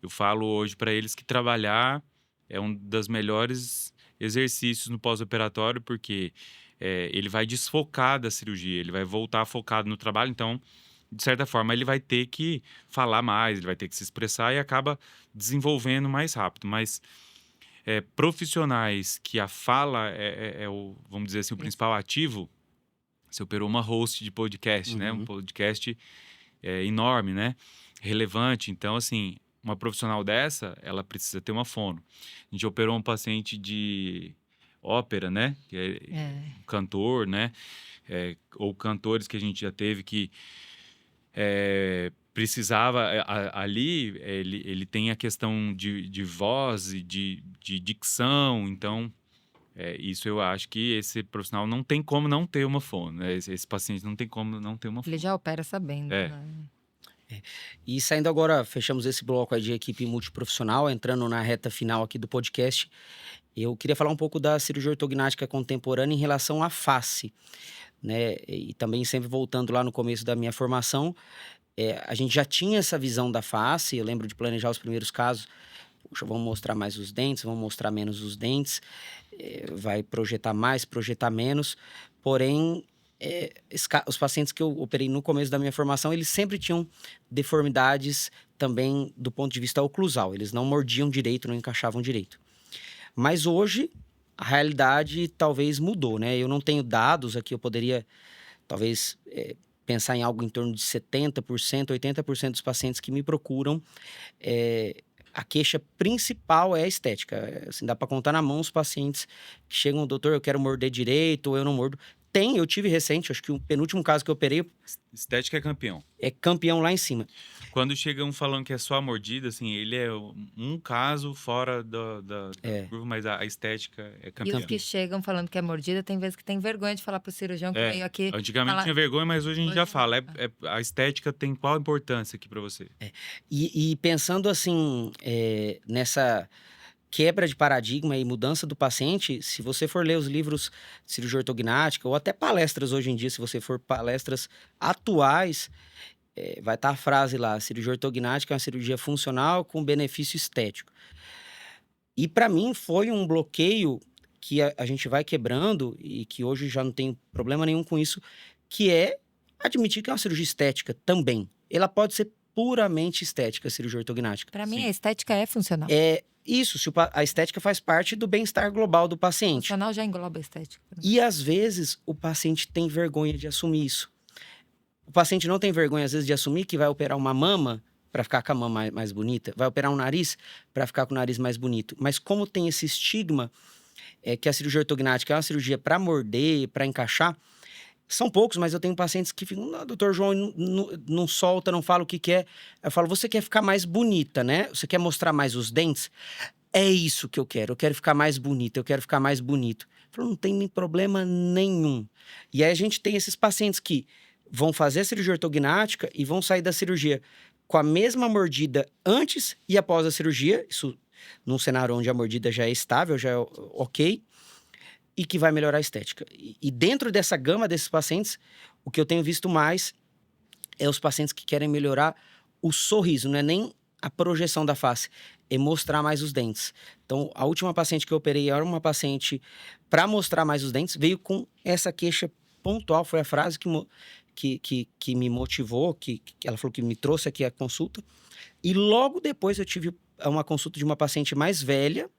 Eu falo hoje para eles que trabalhar é um dos melhores exercícios no pós-operatório, porque ele vai desfocar da cirurgia, ele vai voltar focado no trabalho, então de certa forma, ele vai ter que falar mais, ele vai ter que se expressar e acaba desenvolvendo mais rápido. Mas profissionais que a fala vamos dizer assim, o principal ativo, Você operou uma host de podcast, né? Um Uhum. podcast enorme, né? Relevante. Então, assim, uma profissional dessa, ela precisa ter uma fono. A gente operou um paciente de ópera, né? Que é É. cantor, né? Ou cantores que a gente já teve que precisava ali, ele tem a questão de voz e de dicção, então isso eu acho que esse profissional não tem como não ter uma fono, né? Esse paciente não tem como não ter uma Ele fono. já opera sabendo, É. né? E saindo agora, fechamos esse bloco aí de equipe multiprofissional, entrando na reta final aqui do podcast. Eu queria falar um pouco da cirurgia ortognática contemporânea em relação à face, né? E também sempre voltando lá no começo da minha formação, a gente já tinha essa visão da face. Eu lembro de planejar os primeiros casos. Puxa, vamos mostrar mais os dentes, vamos mostrar menos os dentes, vai projetar mais, projetar menos. Porém, os pacientes que eu operei no começo da minha formação, eles sempre tinham deformidades também do ponto de vista oclusal. Eles não mordiam direito, não encaixavam direito. Mas hoje, a realidade talvez mudou, né? Eu não tenho dados aqui, eu poderia talvez pensar em algo em torno de 70%, 80% dos pacientes que me procuram, a queixa principal é a estética. Assim, dá para contar na mão os pacientes que chegam, doutor, eu quero morder direito, ou eu não mordo. Eu tive recente, acho que o penúltimo caso que eu operei Estética é campeão. é campeão lá em cima. Quando chegam falando que é só a mordida, assim, ele é um caso fora da curva, mas a estética é E campeã. os que chegam falando que é mordida, tem vezes que tem vergonha de falar pro cirurgião que veio aqui. Antigamente falar- tinha vergonha, mas hoje a gente Hoje já não. fala. A estética tem qual importância aqui pra você? E pensando assim, nessa quebra de paradigma e mudança do paciente, se você for ler os livros de cirurgia ortognática, ou até palestras hoje em dia, se você for palestras atuais, vai estar a frase lá: cirurgia ortognática é uma cirurgia funcional com benefício estético. E para mim foi um bloqueio que a gente vai quebrando e que hoje já não tenho problema nenhum com isso, que é admitir que é uma cirurgia estética também. Ela pode ser puramente estética, a cirurgia ortognática. Pra mim, Sim. a estética é funcional. Isso, se a estética faz parte do bem-estar global do paciente. Funcional já engloba a estética. pra mim. E às vezes o paciente tem vergonha de assumir isso. O paciente não tem vergonha, às vezes, de assumir que vai operar uma mama para ficar com a mama mais bonita, vai operar um nariz para ficar com o nariz mais bonito. Mas como tem esse estigma, que a cirurgia ortognática é uma cirurgia para morder, para encaixar, são poucos, mas eu tenho pacientes que ficam: não, doutor João, não solta, não fala o que quer. Eu falo: você quer ficar mais bonita, né? Você quer mostrar mais os dentes? É isso que eu quero ficar mais bonita, eu quero ficar mais bonito. Eu falo: não tem nem problema nenhum. E aí a gente tem esses pacientes que vão fazer a cirurgia ortognática e vão sair da cirurgia com a mesma mordida antes e após a cirurgia, isso num cenário onde a mordida já é estável, já é ok, e que vai melhorar a estética. E dentro dessa gama desses pacientes, o que eu tenho visto mais é os pacientes que querem melhorar o sorriso, não é nem a projeção da face, é mostrar mais os dentes. Então, a última paciente que eu operei era uma paciente para mostrar mais os dentes, veio com essa queixa pontual, foi a frase que me motivou, que ela falou que me trouxe aqui a consulta. E logo depois eu tive uma consulta de uma paciente mais velha,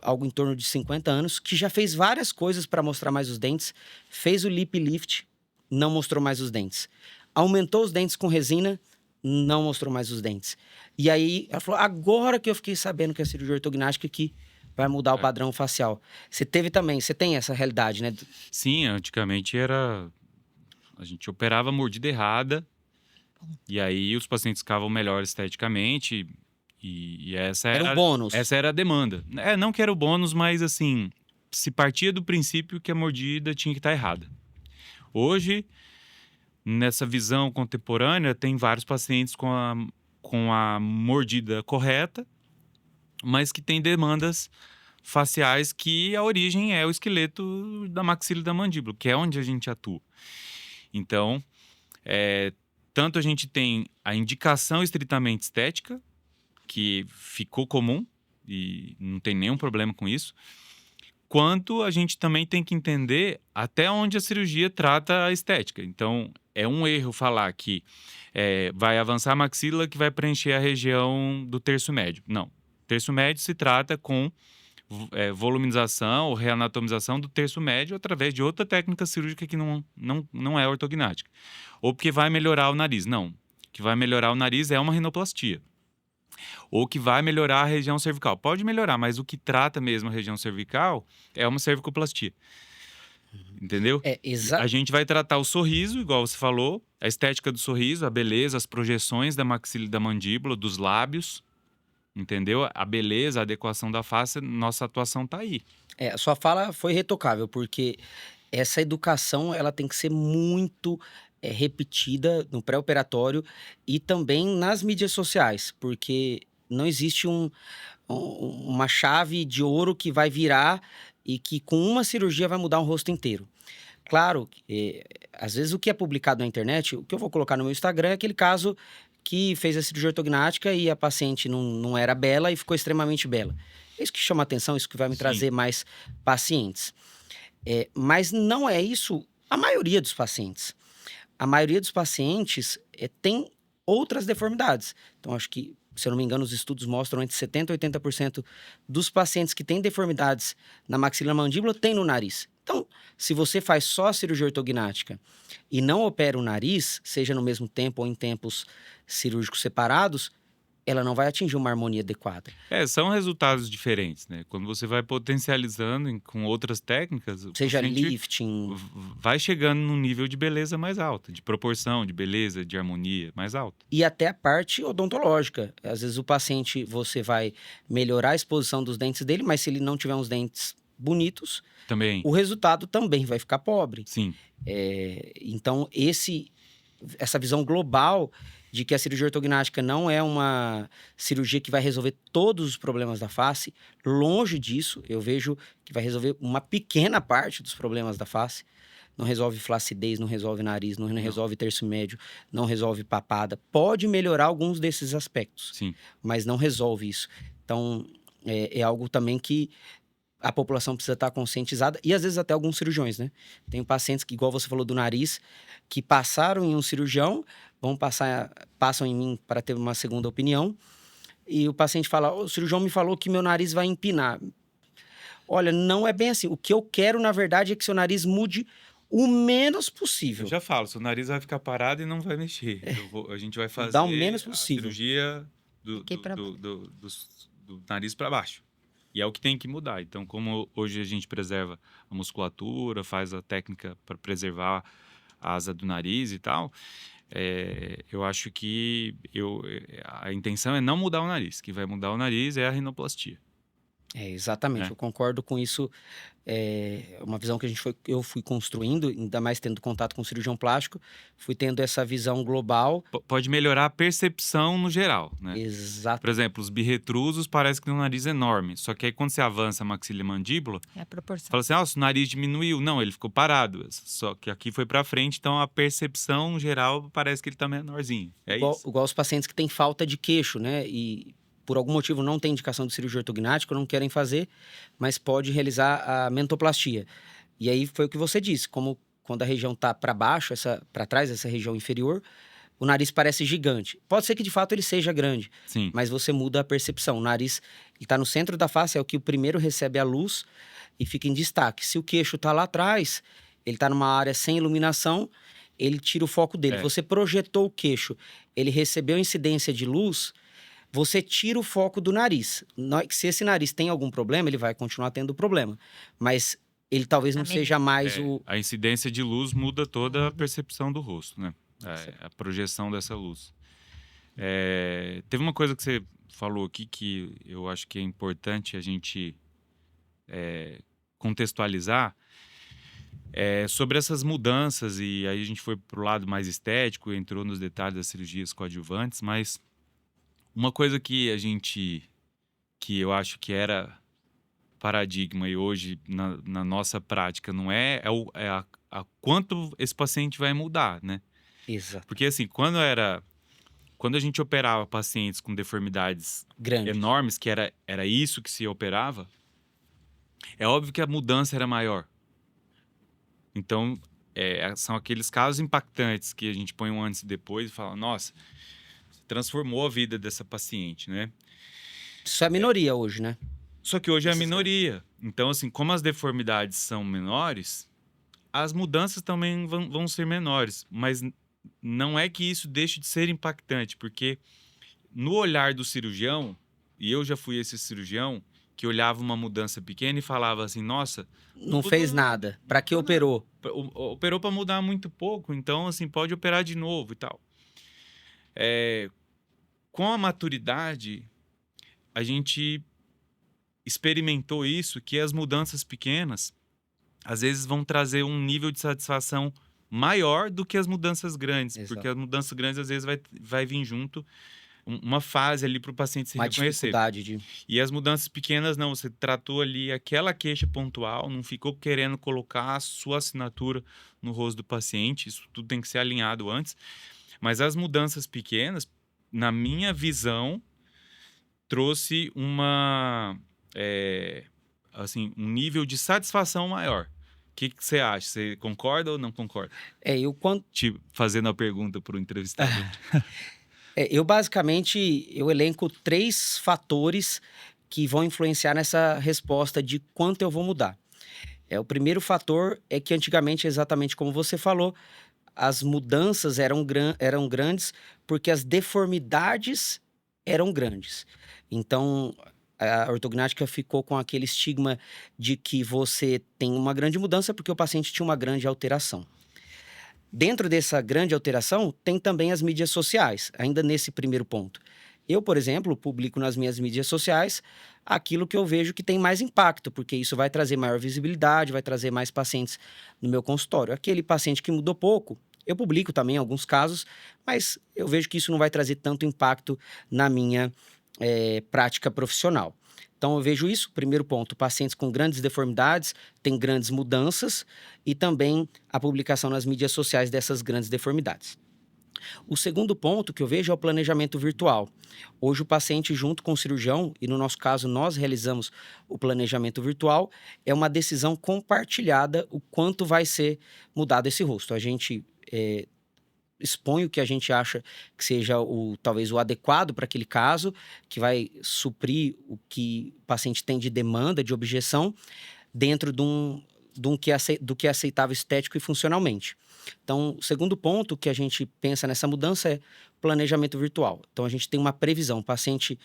algo em torno de 50 anos, que já fez várias coisas para mostrar mais os dentes, fez o lip lift, não mostrou mais os dentes. Aumentou os dentes com resina, não mostrou mais os dentes. E aí ela falou: agora que eu fiquei sabendo que a cirurgia ortognática que vai mudar o padrão facial. Você tem essa realidade, né? Sim, antigamente a gente operava a mordida errada, e aí os pacientes ficavam melhor esteticamente, e essa Era um bônus. Essa era a demanda. Não que era o bônus, mas assim, se partia do princípio que a mordida tinha que estar errada. Hoje, nessa visão contemporânea, tem vários pacientes com a mordida correta, mas que tem demandas faciais que a origem é o esqueleto da maxila e da mandíbula, que é onde a gente atua. Então, tanto a gente tem a indicação estritamente estética, que ficou comum e não tem nenhum problema com isso, quanto a gente também tem que entender até onde a cirurgia trata a estética. Então, é um erro falar que vai avançar a maxila que vai preencher a região do terço médio. Não. Terço médio se trata com voluminização ou reanatomização do terço médio através de outra técnica cirúrgica que não é ortognática. Ou porque vai melhorar o nariz. Não. O que vai melhorar o nariz é uma rinoplastia. Ou que vai melhorar a região cervical. Pode melhorar, mas o que trata mesmo a região cervical é uma cervicoplastia. Entendeu? A gente vai tratar o sorriso, igual você falou, a estética do sorriso, a beleza, as projeções da maxila e da mandíbula, dos lábios, entendeu? A beleza, a adequação da face, nossa atuação tá aí. A sua fala foi retocável, porque essa educação ela tem que ser muito repetida no pré-operatório e também nas mídias sociais, porque não existe uma chave de ouro que vai virar e que com uma cirurgia vai mudar o rosto inteiro. Claro, às vezes o que é publicado na internet, o que eu vou colocar no meu Instagram é aquele caso que fez a cirurgia ortognática e a paciente não era bela e ficou extremamente bela. É isso que chama atenção, isso que vai me trazer mais pacientes. Mas não é isso a maioria dos pacientes. A maioria dos pacientes tem outras deformidades. Então, acho que, se eu não me engano, os estudos mostram entre 70% e 80% dos pacientes que têm deformidades na maxila e na mandíbula tem no nariz. Então, se você faz só a cirurgia ortognática e não opera o nariz, seja no mesmo tempo ou em tempos cirúrgicos separados, ela não vai atingir uma harmonia adequada. São resultados diferentes, né? Quando você vai potencializando com outras técnicas... Seja lifting... Vai chegando num nível de beleza mais alto, de proporção, de beleza, de harmonia mais alto. E até a parte odontológica. Às vezes o paciente, você vai melhorar a exposição dos dentes dele, mas se ele não tiver uns dentes bonitos, também o resultado também vai ficar pobre. Sim. Então, essa visão global de que a cirurgia ortognática não é uma cirurgia que vai resolver todos os problemas da face, longe disso, eu vejo que vai resolver uma pequena parte dos problemas da face. Não resolve flacidez, não resolve nariz, não resolve terço médio, não resolve papada. Pode melhorar alguns desses aspectos, sim, mas não resolve isso. Então, é algo também que a população precisa estar conscientizada, e às vezes até alguns cirurgiões, né? Tem pacientes que, igual você falou do nariz, que passaram em um cirurgião, passam em mim para ter uma segunda opinião, e o paciente fala, o cirurgião me falou que meu nariz vai empinar. Olha, não é bem assim. O que eu quero, na verdade, é que seu nariz mude o menos possível. Eu já falo, seu nariz vai ficar parado e não vai mexer. A gente vai fazer Dá o menos possível. A cirurgia do nariz para baixo. E é o que tem que mudar. Então, como hoje a gente preserva a musculatura, faz a técnica para preservar a asa do nariz e tal, eu acho que a intenção é não mudar o nariz. O que vai mudar o nariz é a rinoplastia. Exatamente, eu concordo com isso. É uma visão que eu fui construindo, ainda mais tendo contato com o cirurgião plástico, fui tendo essa visão global. Pode melhorar a percepção no geral, né? Exato. Por exemplo, os birretrusos parece que tem um nariz enorme, só que aí quando você avança a maxila e mandíbula, é a proporção. Fala assim, o nariz diminuiu. Não, ele ficou parado, só que aqui foi pra frente, então a percepção no geral parece que ele tá menorzinho. Igual os pacientes que têm falta de queixo, né? E por algum motivo não tem indicação de cirurgia ortognática, não querem fazer, mas pode realizar a mentoplastia. E aí foi o que você disse, como quando a região tá para baixo, para trás, essa região inferior, o nariz parece gigante. Pode ser que de fato ele seja grande, sim, mas você muda a percepção. O nariz está no centro da face, é o que o primeiro recebe a luz e fica em destaque. Se o queixo está lá atrás, ele está numa área sem iluminação, ele tira o foco dele. Você projetou o queixo, ele recebeu incidência de luz, você tira o foco do nariz. Se esse nariz tem algum problema, ele vai continuar tendo problema. Mas ele talvez não seja mais A incidência de luz muda toda a percepção do rosto, né? A projeção dessa luz. Teve uma coisa que você falou aqui que eu acho que é importante a gente contextualizar. Sobre essas mudanças, e aí a gente foi para o lado mais estético, entrou nos detalhes das cirurgias coadjuvantes, mas uma coisa que eu acho que era paradigma e hoje na nossa prática não a quanto esse paciente vai mudar, né? Exato. Porque assim, quando a gente operava pacientes com deformidades grandes, enormes, que era isso que se operava, é óbvio que a mudança era maior. Então, são aqueles casos impactantes que a gente põe um antes e depois e fala, nossa, transformou a vida dessa paciente, né? Isso é a minoria hoje, né? Só que hoje é a Esses minoria. Então, assim, como as deformidades são menores, as mudanças também vão ser menores. Mas não é que isso deixe de ser impactante, porque no olhar do cirurgião, e eu já fui esse cirurgião, que olhava uma mudança pequena e falava assim, nossa, Não mudou fez nada. Pra que mudou nada. operou? Operou para mudar muito pouco, então, assim, pode operar de novo e tal. Com a maturidade, a gente experimentou isso, que as mudanças pequenas, às vezes vão trazer um nível de satisfação maior do que as mudanças grandes, porque Exato. as mudanças grandes, às vezes, vai vir junto uma fase ali para o paciente se Uma reconhecer. dificuldade de... E as mudanças pequenas, não, você tratou ali aquela queixa pontual, não ficou querendo colocar a sua assinatura no rosto do paciente, isso tudo tem que ser alinhado antes. Mas as mudanças pequenas, na minha visão, trouxe assim, um nível de satisfação maior. O que você acha? Você concorda ou não concorda? Eu quando... Fazendo a pergunta para o entrevistado. eu basicamente, eu elenco 3 fatores que vão influenciar nessa resposta de quanto eu vou mudar. O primeiro fator é que antigamente, exatamente como você falou, as mudanças eram grandes porque as deformidades eram grandes. Então, a ortognática ficou com aquele estigma de que você tem uma grande mudança porque o paciente tinha uma grande alteração. Dentro dessa grande alteração, tem também as mídias sociais, ainda nesse primeiro ponto. Eu, por exemplo, publico nas minhas mídias sociais aquilo que eu vejo que tem mais impacto, porque isso vai trazer maior visibilidade, vai trazer mais pacientes no meu consultório. Aquele paciente que mudou pouco, eu publico também alguns casos, mas eu vejo que isso não vai trazer tanto impacto na minha prática profissional. Então, eu vejo isso, primeiro ponto, pacientes com grandes deformidades têm grandes mudanças e também a publicação nas mídias sociais dessas grandes deformidades. O segundo ponto que eu vejo é o planejamento virtual. Hoje o paciente junto com o cirurgião, e no nosso caso nós realizamos o planejamento virtual, é uma decisão compartilhada o quanto vai ser mudado esse rosto. A gente expõe o que a gente acha que seja talvez o adequado para aquele caso, que vai suprir o que o paciente tem de demanda, de objeção, dentro do que é aceitável estético e funcionalmente. Então, o segundo ponto que a gente pensa nessa mudança é planejamento virtual. Então, a gente tem uma previsão. O paciente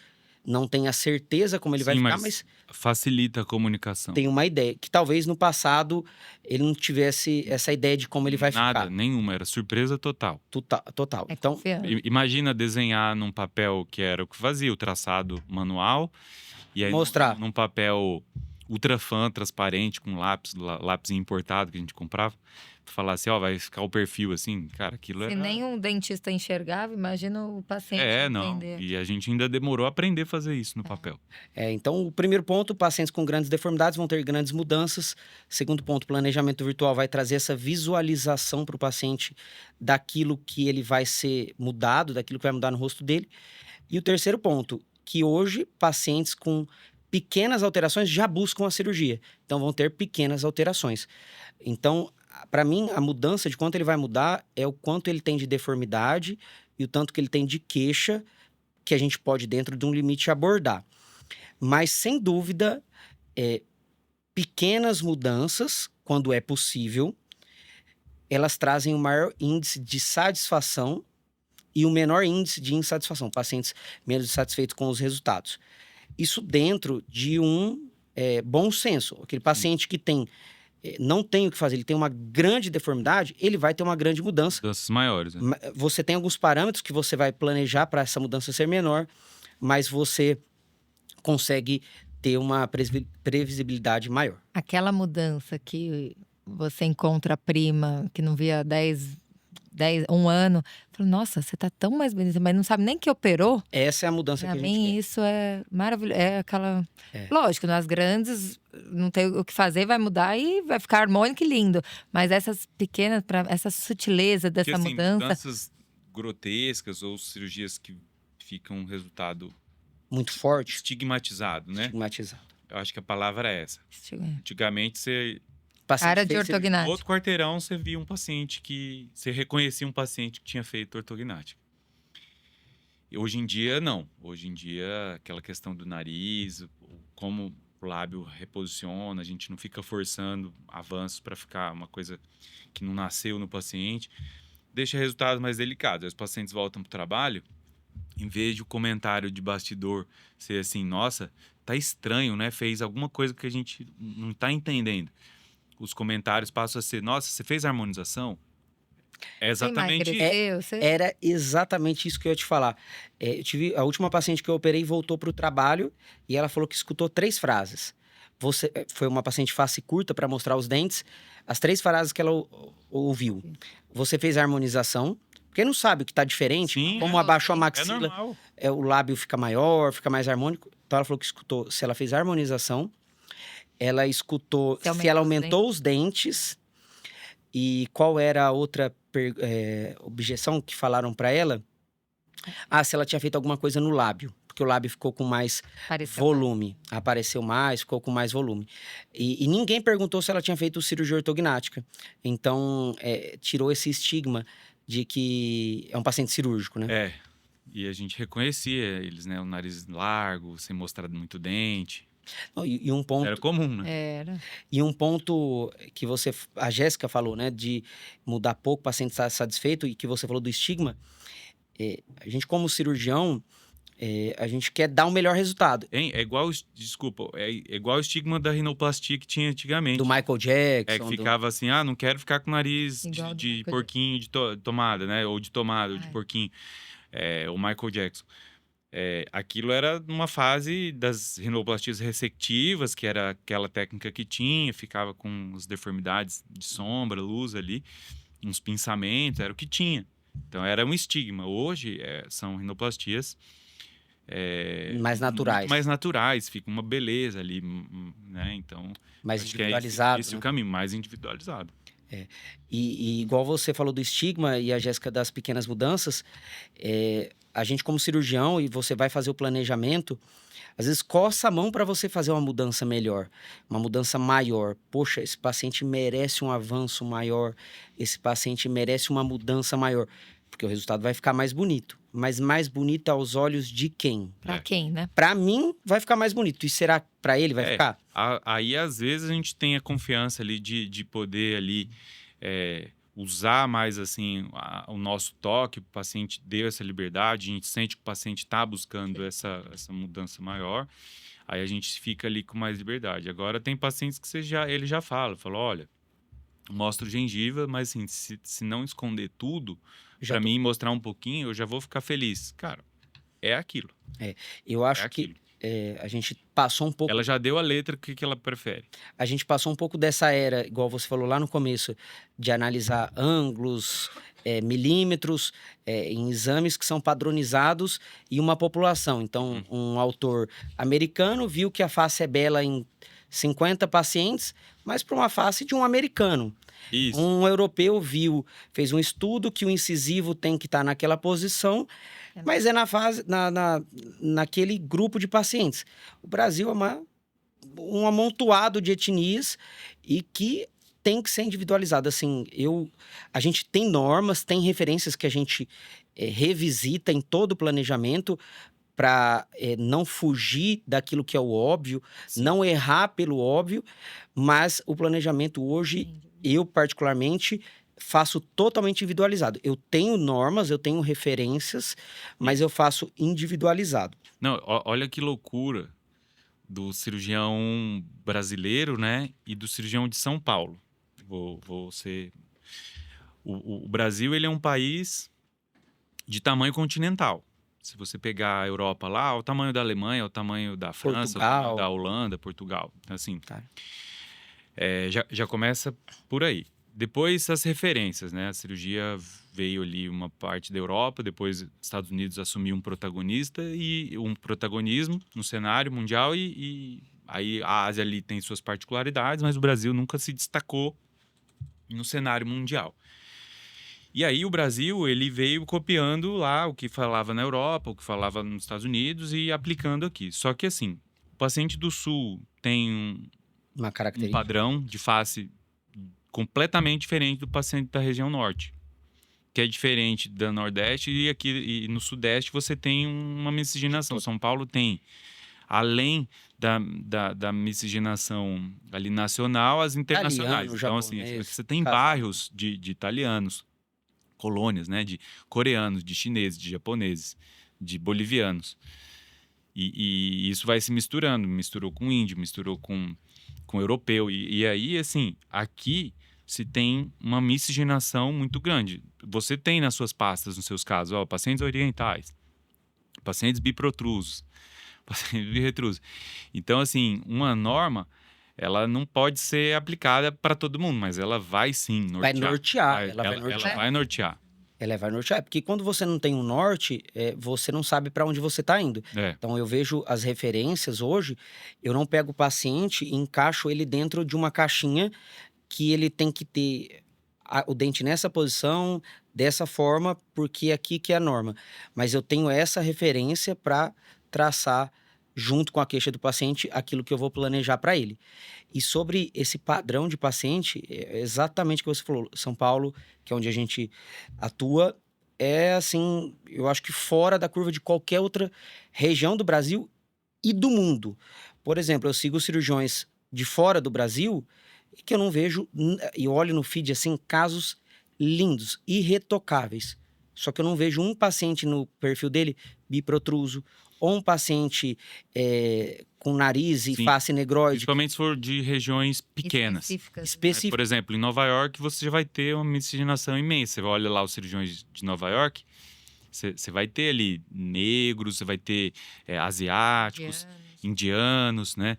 não tem a certeza como ele vai ficar, mas facilita a comunicação. tem uma ideia. Que talvez no passado ele não tivesse essa ideia de como ele vai ficar. Nada, nenhuma. Era surpresa total. Total. Então, imagina desenhar num papel que era o que fazia, o traçado manual. E aí mostrar num papel ultrafã, transparente, com lápis importado que a gente comprava. Falar assim, vai ficar o perfil assim, cara, aquilo se era... nem um dentista enxergava, imagina o paciente entender. E a gente ainda demorou a aprender a fazer isso no papel. Então, o primeiro ponto, pacientes com grandes deformidades vão ter grandes mudanças. Segundo ponto, planejamento virtual vai trazer essa visualização para o paciente daquilo que ele vai ser mudado, daquilo que vai mudar no rosto dele. E o terceiro ponto, que hoje pacientes com pequenas alterações já buscam a cirurgia. Então, vão ter pequenas alterações. Então, para mim, a mudança de quanto ele vai mudar é o quanto ele tem de deformidade e o tanto que ele tem de queixa que a gente pode, dentro de um limite, abordar. Mas, sem dúvida, pequenas mudanças, quando é possível, elas trazem um maior índice de satisfação e um menor índice de insatisfação, pacientes menos satisfeitos com os resultados. Isso dentro de um bom senso. Aquele paciente que não tem o que fazer, ele tem uma grande deformidade, ele vai ter uma grande mudança. Mudanças maiores, né? Você tem alguns parâmetros que você vai planejar para essa mudança ser menor, mas você consegue ter uma previsibilidade maior. Aquela mudança que você encontra a prima que não via 1 ano, fala, nossa, você tá tão mais bonita, mas não sabe nem que operou. Essa é a mudança Pra que a gente mim, quer. isso é maravilhoso. É aquela... Lógico, nas grandes, não tem o que fazer, vai mudar e vai ficar harmônico e lindo. Mas essas pequenas, essa sutileza dessa Porque, assim, mudança... mudanças grotescas ou cirurgias que ficam um resultado muito forte, estigmatizado, né? Estigmatizado. Eu acho que a palavra é essa. Antigamente, você... Área de ortognática. No outro quarteirão, você via um paciente que... Você reconhecia um paciente que tinha feito ortognática. E hoje em dia, não. Hoje em dia, aquela questão do nariz, como o lábio reposiciona, a gente não fica forçando avanços para ficar uma coisa que não nasceu no paciente, deixa resultados mais delicados. Aí os pacientes voltam para o trabalho, em vez de o comentário de bastidor ser assim, nossa, tá estranho, né? Fez alguma coisa que a gente não tá entendendo. Os comentários passam a ser, nossa, você fez harmonização? É Você exatamente isso. emagreceu, você... Era exatamente isso que eu ia te falar. Eu tive a última paciente que eu operei voltou para o trabalho e ela falou que escutou 3 frases. Foi uma paciente face curta para mostrar os dentes. As 3 frases que ela ouviu. Você fez a harmonização. Porque não sabe o que está diferente. Sim, Como é. abaixou a É maxila, normal. o lábio fica maior, fica mais harmônico. Então ela falou que escutou se ela fez a harmonização. Ela escutou se ela aumentou os dentes. E qual era a outra objeção que falaram para ela? Se ela tinha feito alguma coisa no lábio. Porque o lábio ficou com mais volume. Apareceu mais, ficou com mais volume. E ninguém perguntou se ela tinha feito cirurgia ortognática. Então, tirou esse estigma de que é um paciente cirúrgico, né? E a gente reconhecia eles, né? O nariz largo, sem mostrar muito dente. E um ponto... Era comum, né? Era. E um ponto que a Jéssica falou, né? De mudar pouco, o paciente estar satisfeito, e que você falou do estigma. A gente, como cirurgião, a gente quer dar um melhor resultado. É igual, desculpa, é igual o estigma da rinoplastia que tinha antigamente. Do Michael Jackson. Que ficava assim, não quero ficar com nariz de Michael porquinho de tomada, né? Ou de tomada, ou de Ai. porquinho. O Michael Jackson. Aquilo era uma fase das rinoplastias ressectivas, que era aquela técnica que tinha, ficava com as deformidades de sombra, luz ali, uns pinçamentos, era o que tinha. Então era um estigma. Hoje são rinoplastias mais naturais. muito mais naturais, fica uma beleza ali, né? Então, mais acho individualizado. Que esse é o caminho, mais individualizado. E igual você falou do estigma e a Jéssica das pequenas mudanças, a gente como cirurgião, e você vai fazer o planejamento, às vezes coça a mão para você fazer uma mudança melhor, uma mudança maior. Poxa, esse paciente merece um avanço maior, esse paciente merece uma mudança maior, porque o resultado vai ficar mais bonito. Mas mais bonito aos olhos de quem? Pra quem, né? Pra mim, vai ficar mais bonito. E será que pra ele vai ficar? Aí, às vezes, a gente tem a confiança ali de poder ali usar mais, assim, o nosso toque. O paciente deu essa liberdade, a gente sente que o paciente está buscando essa mudança maior. Aí a gente fica ali com mais liberdade. Agora, tem pacientes que ele já fala, olha, mostra o gengiva, mas assim, se não esconder tudo, para mim mostrar um pouquinho, eu já vou ficar feliz. Cara, é aquilo. Eu acho que a gente passou um pouco... Ela já deu a letra que ela prefere. A gente passou um pouco dessa era, igual você falou lá no começo, de analisar ângulos, milímetros, em exames que são padronizados e uma população. Então, um autor americano viu que a face é bela em 50 pacientes, mas para uma face de um americano. Isso. Um europeu fez um estudo que o incisivo tem que estar naquela posição, mas naquele grupo de pacientes. O Brasil é um amontoado de etnias e que tem que ser individualizado. Assim, a gente tem normas, tem referências que a gente revisita em todo o planejamento para não fugir daquilo que é o óbvio, não errar pelo óbvio, mas o planejamento hoje, eu particularmente, faço totalmente individualizado. Eu tenho normas, eu tenho referências, mas eu faço individualizado. Não, olha que loucura do cirurgião brasileiro, né, e do cirurgião de São Paulo. Vou ser... O Brasil, ele é um país de tamanho continental. Se você pegar a Europa lá, o tamanho da Alemanha, o tamanho da França, o tamanho da Holanda, Portugal. Assim, já começa por aí. Depois, as referências, né? A cirurgia veio ali uma parte da Europa, depois os Estados Unidos assumiu um protagonismo no cenário mundial e aí a Ásia ali tem suas particularidades, mas o Brasil nunca se destacou no cenário mundial. E aí o Brasil, ele veio copiando lá o que falava na Europa, o que falava nos Estados Unidos e aplicando aqui. Só que assim, o paciente do Sul tem uma característica, um padrão de face completamente diferente do paciente da região Norte, que é diferente da Nordeste, e aqui no Sudeste você tem uma miscigenação. São Paulo tem além da miscigenação ali nacional, as internacionais. Italiano, Então, assim, japonês, você tem casado. bairros de italianos, colônias, né, de coreanos, de chineses, de japoneses, de bolivianos. E isso vai se misturando, misturou com índio, misturou com europeu. E aí, assim, aqui se tem uma miscigenação muito grande. Você tem nas suas pastas, nos seus casos, ó, pacientes orientais, pacientes biprotrusos, pacientes birretrusos. Então, assim, uma norma, ela não pode ser aplicada para todo mundo, mas ela vai sim nortear. Vai nortear, Vai- ela vai ela nortear. vai nortear. Ela vai nortear, porque quando você não tem um norte, você não sabe para onde você está indo. É, Então, eu vejo as referências hoje, eu não pego o paciente e encaixo ele dentro de uma caixinha que ele tem que ter o dente nessa posição, dessa forma, porque aqui que é a norma. Mas eu tenho essa referência para traçar, junto com a queixa do paciente, aquilo que eu vou planejar para ele. E sobre esse padrão de paciente, é exatamente o que você falou. São Paulo, que é onde a gente atua, é assim, eu acho que fora da curva de qualquer outra região do Brasil e do mundo. Por exemplo, eu sigo cirurgiões de fora do Brasil que eu não vejo, e olho no feed assim, casos lindos, irretocáveis. Só que eu não vejo um paciente no perfil dele biprotruso, ou um paciente com nariz e Sim. face negroide. Principalmente se for de regiões pequenas. Específicas. Né? Específico. Por exemplo, em Nova York, você já vai ter uma miscigenação imensa. Você olha lá os cirurgiões de Nova York, você vai ter ali negros, você vai ter asiáticos, indianos, né?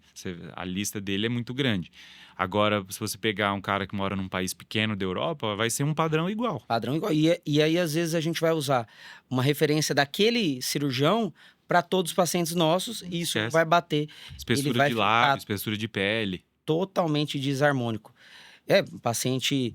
A lista dele é muito grande. Agora, se você pegar um cara que mora num país pequeno da Europa, vai ser um padrão igual. Padrão igual. E aí, às vezes, a gente vai usar uma referência daquele cirurgião para todos os pacientes nossos, e isso Esquece. vai bater Espessura vai de ficar lábio, espessura de pele. totalmente desarmônico. Um paciente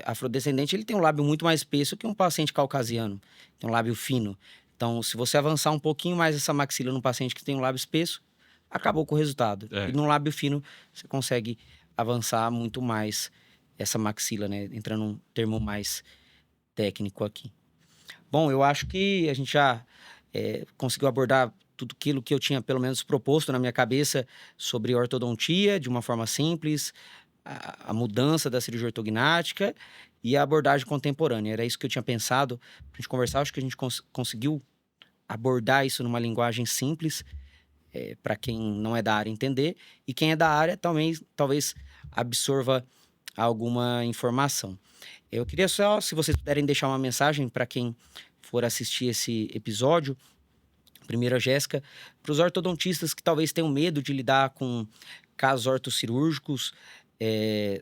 afrodescendente, ele tem um lábio muito mais espesso que um paciente caucasiano, tem um lábio fino. Então, se você avançar um pouquinho mais essa maxila num paciente que tem um lábio espesso, acabou com o resultado. E num lábio fino, você consegue avançar muito mais essa maxila, né? Entrando num termo mais técnico aqui. Bom, eu acho que a gente já conseguiu abordar tudo aquilo que eu tinha, pelo menos, proposto na minha cabeça sobre ortodontia, de uma forma simples, a mudança da cirurgia ortognática e a abordagem contemporânea. Era isso que eu tinha pensado pra gente conversar. Acho que a gente conseguiu abordar isso numa linguagem simples, para quem não é da área entender, e quem é da área talvez absorva alguma informação. Eu queria só, se vocês puderem deixar uma mensagem para quem for assistir esse episódio, primeiro a Jéssica, para os ortodontistas que talvez tenham medo de lidar com casos ortocirúrgicos,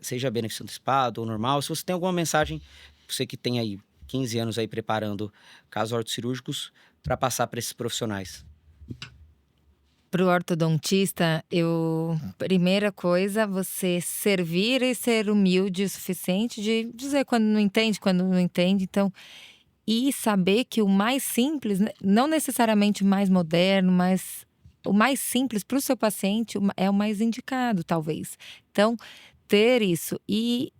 seja benefício antecipado ou normal. Se você tem alguma mensagem, você que tem aí 15 anos aí preparando casos ortocirúrgicos, para passar para esses profissionais. Para o ortodontista, primeira coisa, você servir e ser humilde o suficiente de dizer quando não entende. Então, e saber que o mais simples, não necessariamente o mais moderno, mas o mais simples para o seu paciente é o mais indicado, talvez. Então, ter isso e,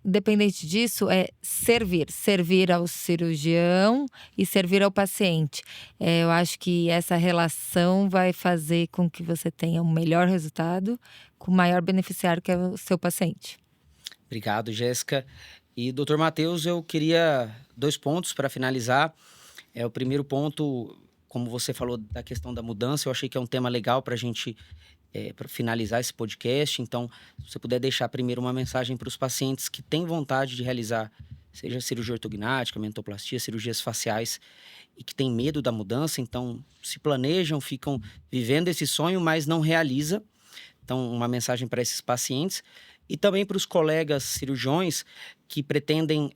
dependente disso, servir ao cirurgião e servir ao paciente. Eu acho que essa relação vai fazer com que você tenha um melhor resultado com o maior beneficiário, que é o seu paciente. Obrigado, Jéssica. E, doutor Matheus, eu queria 2 pontos para finalizar. O primeiro ponto, como você falou da questão da mudança, eu achei que é um tema legal para a gente para finalizar esse podcast. Então, se você puder deixar primeiro uma mensagem para os pacientes que têm vontade de realizar, seja cirurgia ortognática, mentoplastia, cirurgias faciais, e que têm medo da mudança, então se planejam, ficam vivendo esse sonho, mas não realiza. Então, uma mensagem para esses pacientes. E também para os colegas cirurgiões que pretendem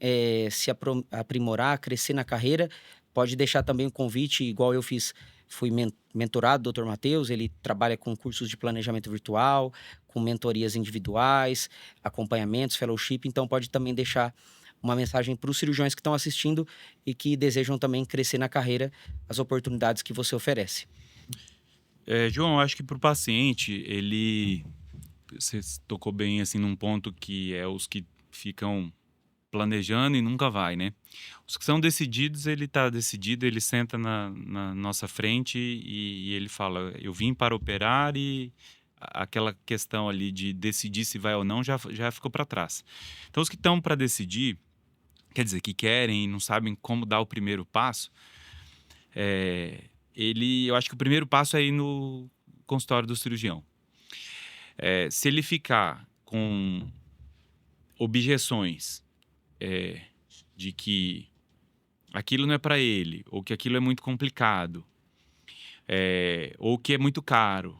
se aprimorar, crescer na carreira, pode deixar também o convite, igual eu fiz. Fui mentorado do Dr. Matheus, ele trabalha com cursos de planejamento virtual, com mentorias individuais, acompanhamentos, fellowship, então pode também deixar uma mensagem para os cirurgiões que estão assistindo e que desejam também crescer na carreira, as oportunidades que você oferece. João, eu acho que para o paciente, você tocou bem assim num ponto que é os que ficam planejando e nunca vai, né? Os que são decididos, ele tá decidido, ele senta na nossa frente e ele fala, eu vim para operar e aquela questão ali de decidir se vai ou não já ficou para trás. Então, os que estão para decidir, quer dizer, que querem e não sabem como dar o primeiro passo, eu acho que o primeiro passo é ir no consultório do cirurgião. Se ele ficar com objeções de que aquilo não é para ele, ou que aquilo é muito complicado, ou que é muito caro,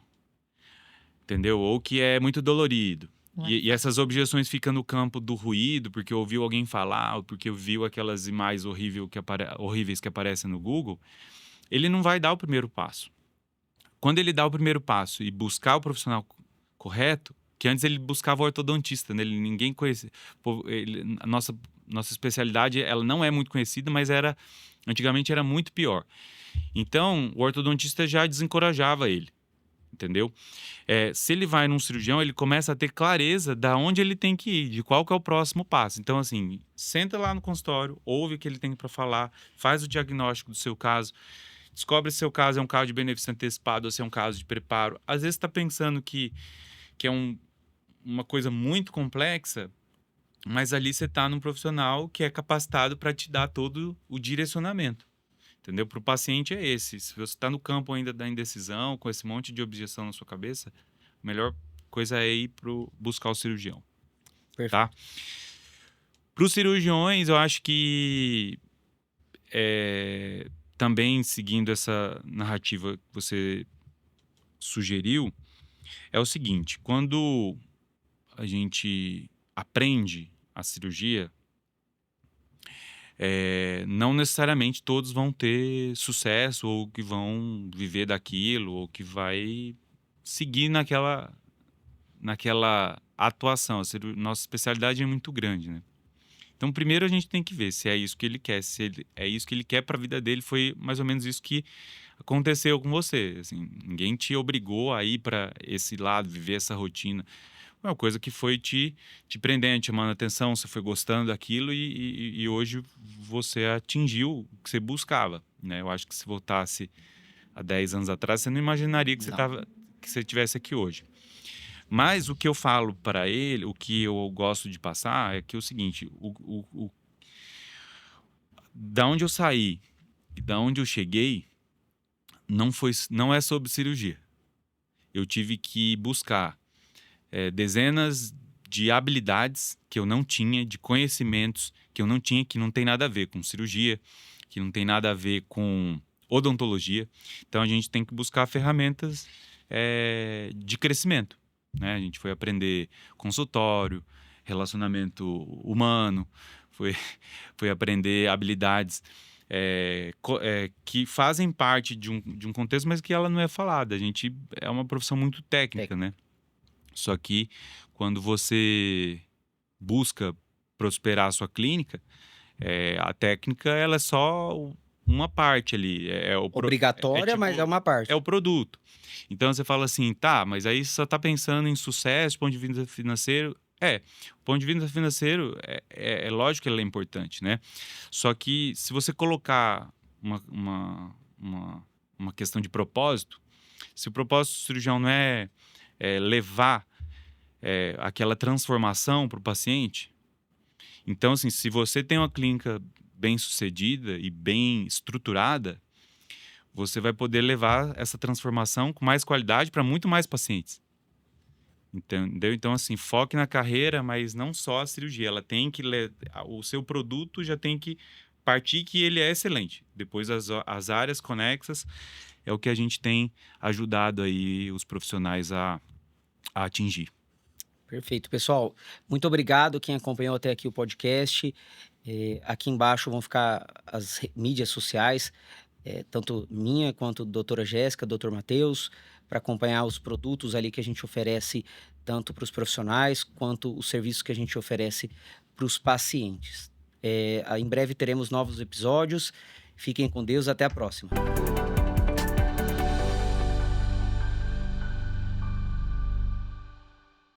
entendeu? Ou que é muito dolorido. E essas objeções ficam no campo do ruído, porque ouviu alguém falar, ou porque viu aquelas imagens horríveis que aparecem no Google, ele não vai dar o primeiro passo. Quando ele dá o primeiro passo e buscar o profissional correto, que antes ele buscava o ortodontista, né? Ninguém conhecia. A nossa especialidade, ela não é muito conhecida, mas antigamente era muito pior. Então, o ortodontista já desencorajava ele, entendeu? Se ele vai num cirurgião, ele começa a ter clareza de onde ele tem que ir, de qual que é o próximo passo. Então, assim, senta lá no consultório, ouve o que ele tem para falar, faz o diagnóstico do seu caso, descobre se seu caso é um caso de benefício antecipado ou se é um caso de preparo. Às vezes está pensando que é uma coisa muito complexa, mas ali você está num profissional que é capacitado para te dar todo o direcionamento, entendeu? Para o paciente é esse. Se você está no campo ainda da indecisão, com esse monte de objeção na sua cabeça, a melhor coisa é ir buscar o cirurgião. Perfeito. Tá? Para os cirurgiões, eu acho que também seguindo essa narrativa que você sugeriu, é o seguinte: quando a gente aprende a cirurgia, não necessariamente todos vão ter sucesso ou que vão viver daquilo ou que vai seguir naquela atuação. Nossa especialidade é muito grande, né? Então, primeiro a gente tem que ver se é isso que ele quer, se é isso que ele quer para a vida dele. Foi mais ou menos isso que aconteceu com você. Assim, ninguém te obrigou a ir para esse lado, viver essa rotina. Foi uma coisa que foi te prendendo, te chamando a atenção, você foi gostando daquilo e hoje você atingiu o que você buscava, né? Eu acho que se voltasse há 10 anos atrás, você não imaginaria que você estivesse aqui hoje. Mas o que eu falo para ele, o que eu gosto de passar é que é o seguinte: da onde eu saí e da onde eu cheguei não é sobre cirurgia. Eu tive que buscar dezenas de habilidades que eu não tinha, de conhecimentos que eu não tinha, que não tem nada a ver com cirurgia, que não tem nada a ver com odontologia. Então a gente tem que buscar ferramentas de crescimento, né? A gente foi aprender consultório, relacionamento humano, foi aprender habilidades que fazem parte de um contexto, mas que ela não é falada. A gente é uma profissão muito técnica, né? Só que quando você busca prosperar a sua clínica, a técnica ela é só uma parte ali. Obrigatória, mas é uma parte. É o produto. Então você fala assim, tá, mas aí você só está pensando em sucesso, ponto de vista financeiro. O ponto de vista financeiro é lógico que ele é importante, né? Só que se você colocar uma questão de propósito, se o propósito do cirurgião não é levar aquela transformação para o paciente, então, assim, se você tem uma clínica bem sucedida e bem estruturada, você vai poder levar essa transformação com mais qualidade para muito mais pacientes. Entendeu? Então, assim, foque na carreira, mas não só a cirurgia. Ela tem que o seu produto já tem que partir que ele é excelente. Depois as áreas conexas é o que a gente tem ajudado aí os profissionais a atingir. Perfeito, pessoal. Muito obrigado quem acompanhou até aqui o podcast. Aqui embaixo vão ficar as mídias sociais, tanto minha quanto da doutora Jéssica, doutor Matheus, para acompanhar os produtos ali que a gente oferece tanto para os profissionais quanto os serviços que a gente oferece para os pacientes. Em breve teremos novos episódios. Fiquem com Deus, até a próxima.